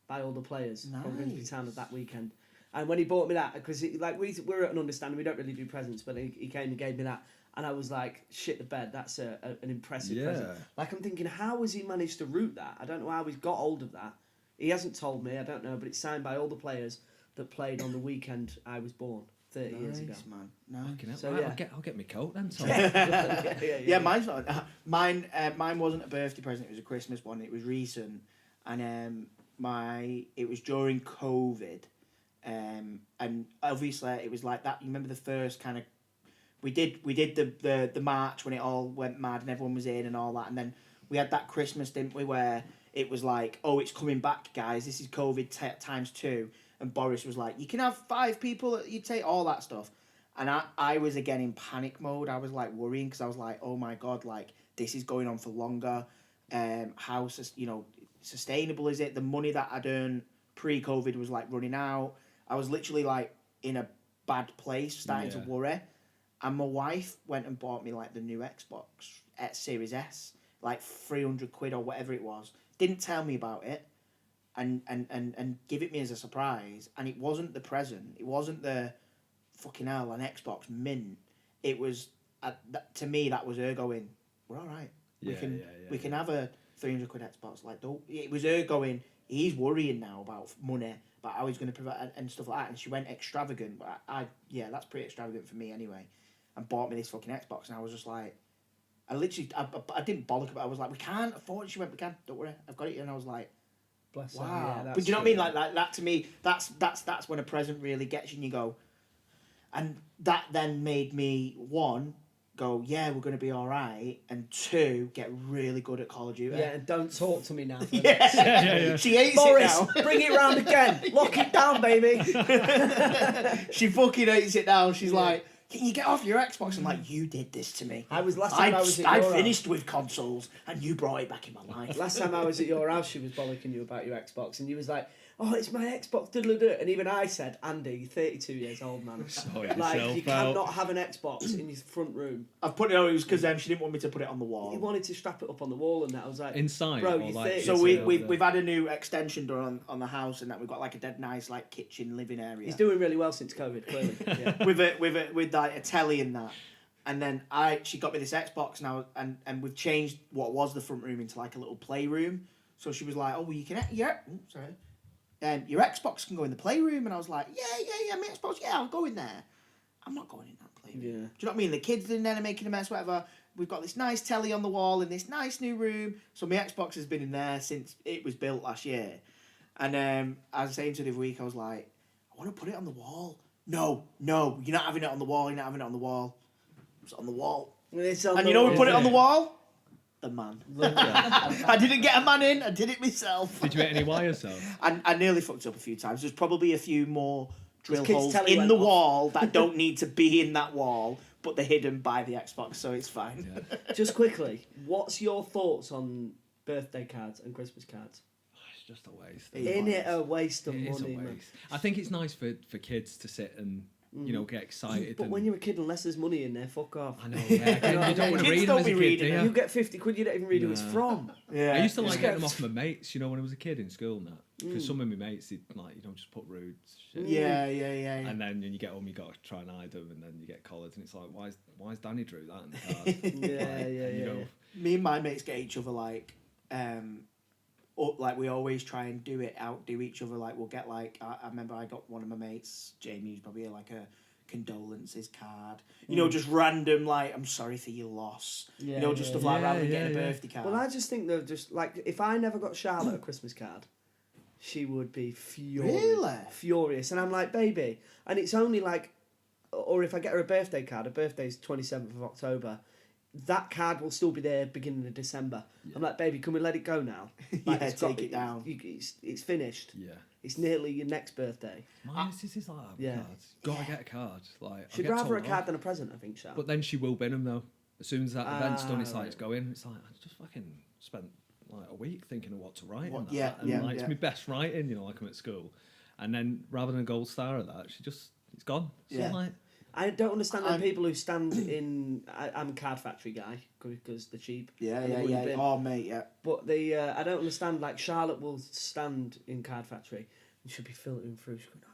by all the players from Grimsby Nice. Town of that weekend. And when he bought me that, because like we're at an understanding, we don't really do presents, but he came and gave me that. And I was like, shit the bed, that's an impressive present. Like, I'm thinking, how has he managed to root that? I don't know how he's got hold of that. He hasn't told me, I don't know, but it's signed by all the players that played on the weekend I was born 30 years ago. man. Nice. So, Right, yeah. I'll get my coat then, Tom. Yeah, mine's not. Mine wasn't a birthday present. It was a Christmas one. It was recent, and it was during COVID, and obviously it was like that. You remember the first kind of. We did the march when it all went mad and everyone was in and all that, and then we had that Christmas, didn't we, where it was like, oh, it's coming back, guys. This is COVID times 2, and Boris was like, you can have 5 people. You take all that stuff, and I was again in panic mode. I was like worrying because I was like, oh my God, like this is going on for longer. How sustainable is it? The money that I'd earned pre-COVID was like running out. I was literally like in a bad place, starting to worry. And my wife went and bought me like the new Xbox at Series S, like 300 quid or whatever it was. Didn't tell me about it, and give it me as a surprise. And it wasn't the present. It wasn't the fucking hell an Xbox mint. It was to me that was her going, we're all right. We can have a 300 quid Xbox. Like it was her going. He's worrying now about money, about how he's going to provide and stuff like that. And she went extravagant. But that's pretty extravagant for me anyway. And bought me this fucking Xbox, and I was just like, I didn't bollock about it. I was like, we can't afford it. She went, we can, don't worry, I've got it. And I was like, Bless her. wow. Yeah, But do you know what I mean? Like that to me, that's when a present really gets you and you go, and that then made me, 1, go, yeah, we're going to be all right, and 2, get really good at Call of Duty. Yeah, and don't talk to me now. Yeah. She hates Boris, it now. bring it round again. Lock it down, baby. She fucking hates it now. She's like, can you get off your Xbox? I'm like, you did this to me. I finished with consoles, and you brought it back in my life. Last time I was at your house, she was bollocking you about your Xbox, and you was like, "Oh, it's my Xbox." Diddle-a-doo. And even I said, "Andy, you're 32 years old, man. Like, you cannot have an Xbox in your front room." I've put it on. It was because she didn't want me to put it on the wall. He wanted to strap it up on the wall, and that I was like, Inside, bro, or you're like 30. So we've had a new extension done on the house, and that we've got like a dead nice like kitchen living area. He's doing really well since COVID, clearly. Yeah. with like a telly and that. And then she got me this Xbox now, and we've changed what was the front room into like a little playroom. So she was like, "Oh, well, you can your Xbox can go in the playroom." And I was like, "Yeah, my Xbox, yeah, I'll go in there." I'm not going in that playroom. Yeah. Do you know what I mean? The kids in there are making a mess, whatever. We've got this nice telly on the wall in this nice new room. So my Xbox has been in there since it was built last year. And I was saying to the other week, I was like, I want to put it on the wall. No, you're not having it on the wall. You're not having it on the wall. It's on the wall. And you know we put it on the wall? The man. I didn't get a man in. I did it myself. Did you hit any wires though? I nearly fucked up a few times. There's probably a few more drill Kids' holes telly in went the off. wall that don't need to be in that wall, but they're hidden by the Xbox, so it's fine. Yeah. Just quickly, what's your thoughts on birthday cards and Christmas cards? It's just a waste. Isn't it a waste of It is a money, man? waste. I think it's nice for kids to sit and get excited. But when you're a kid, unless there's money in there, fuck off. I know, yeah. You don't want to Kids read don't them as a be kid, reading do them. You you? get 50 quid, you don't even read who it's No. from. Yeah. I used to like Just getting them get- off my mates, when I was a kid in school and that. Because some of my mates, they'd, like, just put rude shit. Yeah. And then when you get home, you got to try and hide them, and then you get collared, and it's like, why's Danny drew that in the card? Yeah. You know, Me and my mates get each other like like we always try and outdo each other. Like we'll get like I remember I got one of my mates, Jamie, who's probably like a condolences card. You know, just random like I'm sorry for your loss. Yeah, you know, just stuff like rather than getting a birthday card. Well, I just think they're just like if I never got Charlotte a Christmas card, she would be furious. Really? Furious, and I'm like, baby, and it's only like, or if I get her a birthday card, her birthday's 27th of October. That card will still be there beginning of December. Yeah. I'm like, baby, can we let it go now? Like, yeah, take it down. It's finished. Yeah. It's nearly your next birthday. My missus is like that with cards. Gotta get a card. Like, she'd rather a card than a present, I think, Charlotte. But then she will bin them, though. As soon as that event's done, it's like, it's going. It's like, I just fucking spent like a week thinking of what to write. It's my best writing, you know, like I'm at school. And then rather than a gold star of that, it's gone. So like, I don't understand the people who stand in. I'm a Card Factory guy because they're cheap. Yeah. Oh, mate, yeah. But I don't understand. Like Charlotte will stand in Card Factory and she'll be filtering through. She'll go,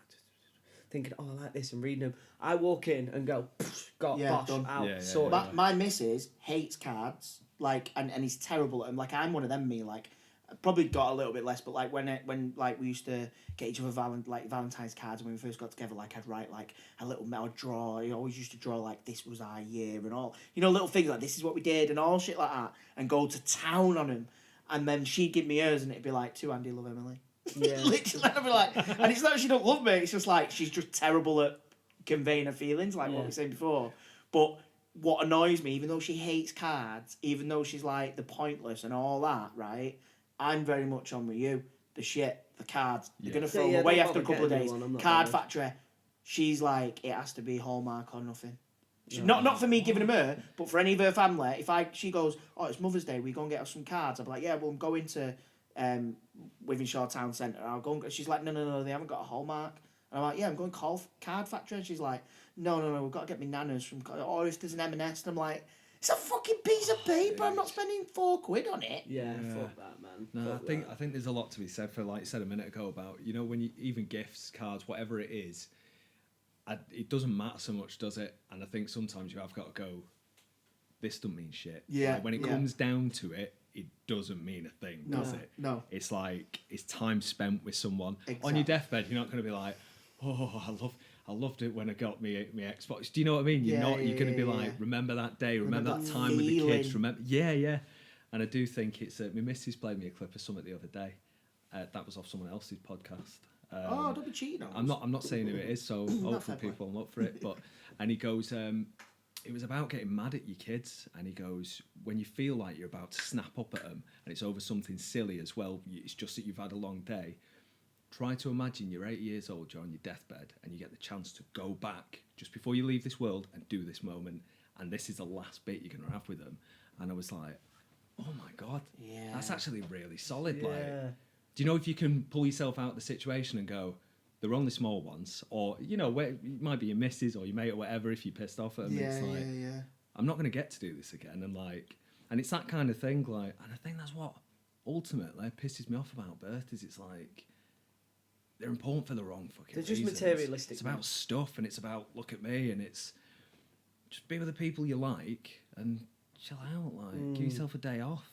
thinking, oh, I like this, and reading them. I walk in and go, bosh, done. Out, sorted. My missus hates cards, like, and he's terrible at them. Like, I'm one of them, me, like, I probably got a little bit less, but, like, when like, we used to get each other Valentine's cards when we first got together, like, I'd write, like, a little metal draw. I always used to draw, like, this was our year and all. You know, little things like, this is what we did and all shit like that, and go to town on them. And then she'd give me hers, and it'd be like, to Andy, love Emily. Yeah. Literally, I'd be like, and it's not that she don't love me, it's just like she's just terrible at conveying her feelings, like what we were saying before. But what annoys me, even though she hates cards, even though she's like the pointless and all that, right? I'm very much on with you. The shit, the cards, they're gonna throw them away after a couple of days. Card Factory, she's like, it has to be Hallmark or nothing. Not for me giving them her, but for any of her family. She goes, oh, it's Mother's Day, we go and get us some cards. I'll be like, yeah, well, I'm going to Withenshaw Town Centre. I'll go and she's like, no, they haven't got a Hallmark. And I'm like, yeah, I'm going Card Factory. And she's like, no, we've got to get me nanas from, or if there's an M&S. And I'm like, it's a fucking piece of paper. I'm not spending £4 on it. Yeah, fuck that, man. No, I think there's a lot to be said for, like you said a minute ago, about, you know, when you, even gifts, cards, whatever it is, it doesn't matter so much, does it? And I think sometimes you have got to go, this doesn't mean shit. Yeah. Like, when it comes down to it, it doesn't mean a thing, does it? No. It's like, it's time spent with someone. Exactly. On your deathbed, you're not going to be like, oh, I loved it when I got me Xbox. Do you know what I mean? You're going to be like, remember that day, remember that time with the kids, remember. Yeah. And I do think it's, my missus played me a clip of something the other day. That was off someone else's podcast. Don't be cheating on us. I'm not saying who it is, so hopefully people will look for it. But and he goes, it was about getting mad at your kids, and he goes, when you feel like you're about to snap up at them, and it's over something silly as well, it's just that you've had a long day, try to imagine you're 80 years old, you're on your deathbed, and you get the chance to go back just before you leave this world and do this moment, and this is the last bit you're going to have with them. And I was like, oh my God, that's actually really solid. Yeah. Like, do you know if you can pull yourself out of the situation and go, they're only small ones, or, you know, it might be your missus or your mate or whatever, if you're pissed off at them, it's like, I'm not going to get to do this again. And like, and it's that kind of thing, like, and I think that's what ultimately pisses me off about birthdays. It's like, they're important for the wrong fucking They're just reasons. materialistic. It's about stuff, and it's about, look at me, and it's just be with the people you like and chill out, like, give yourself a day off.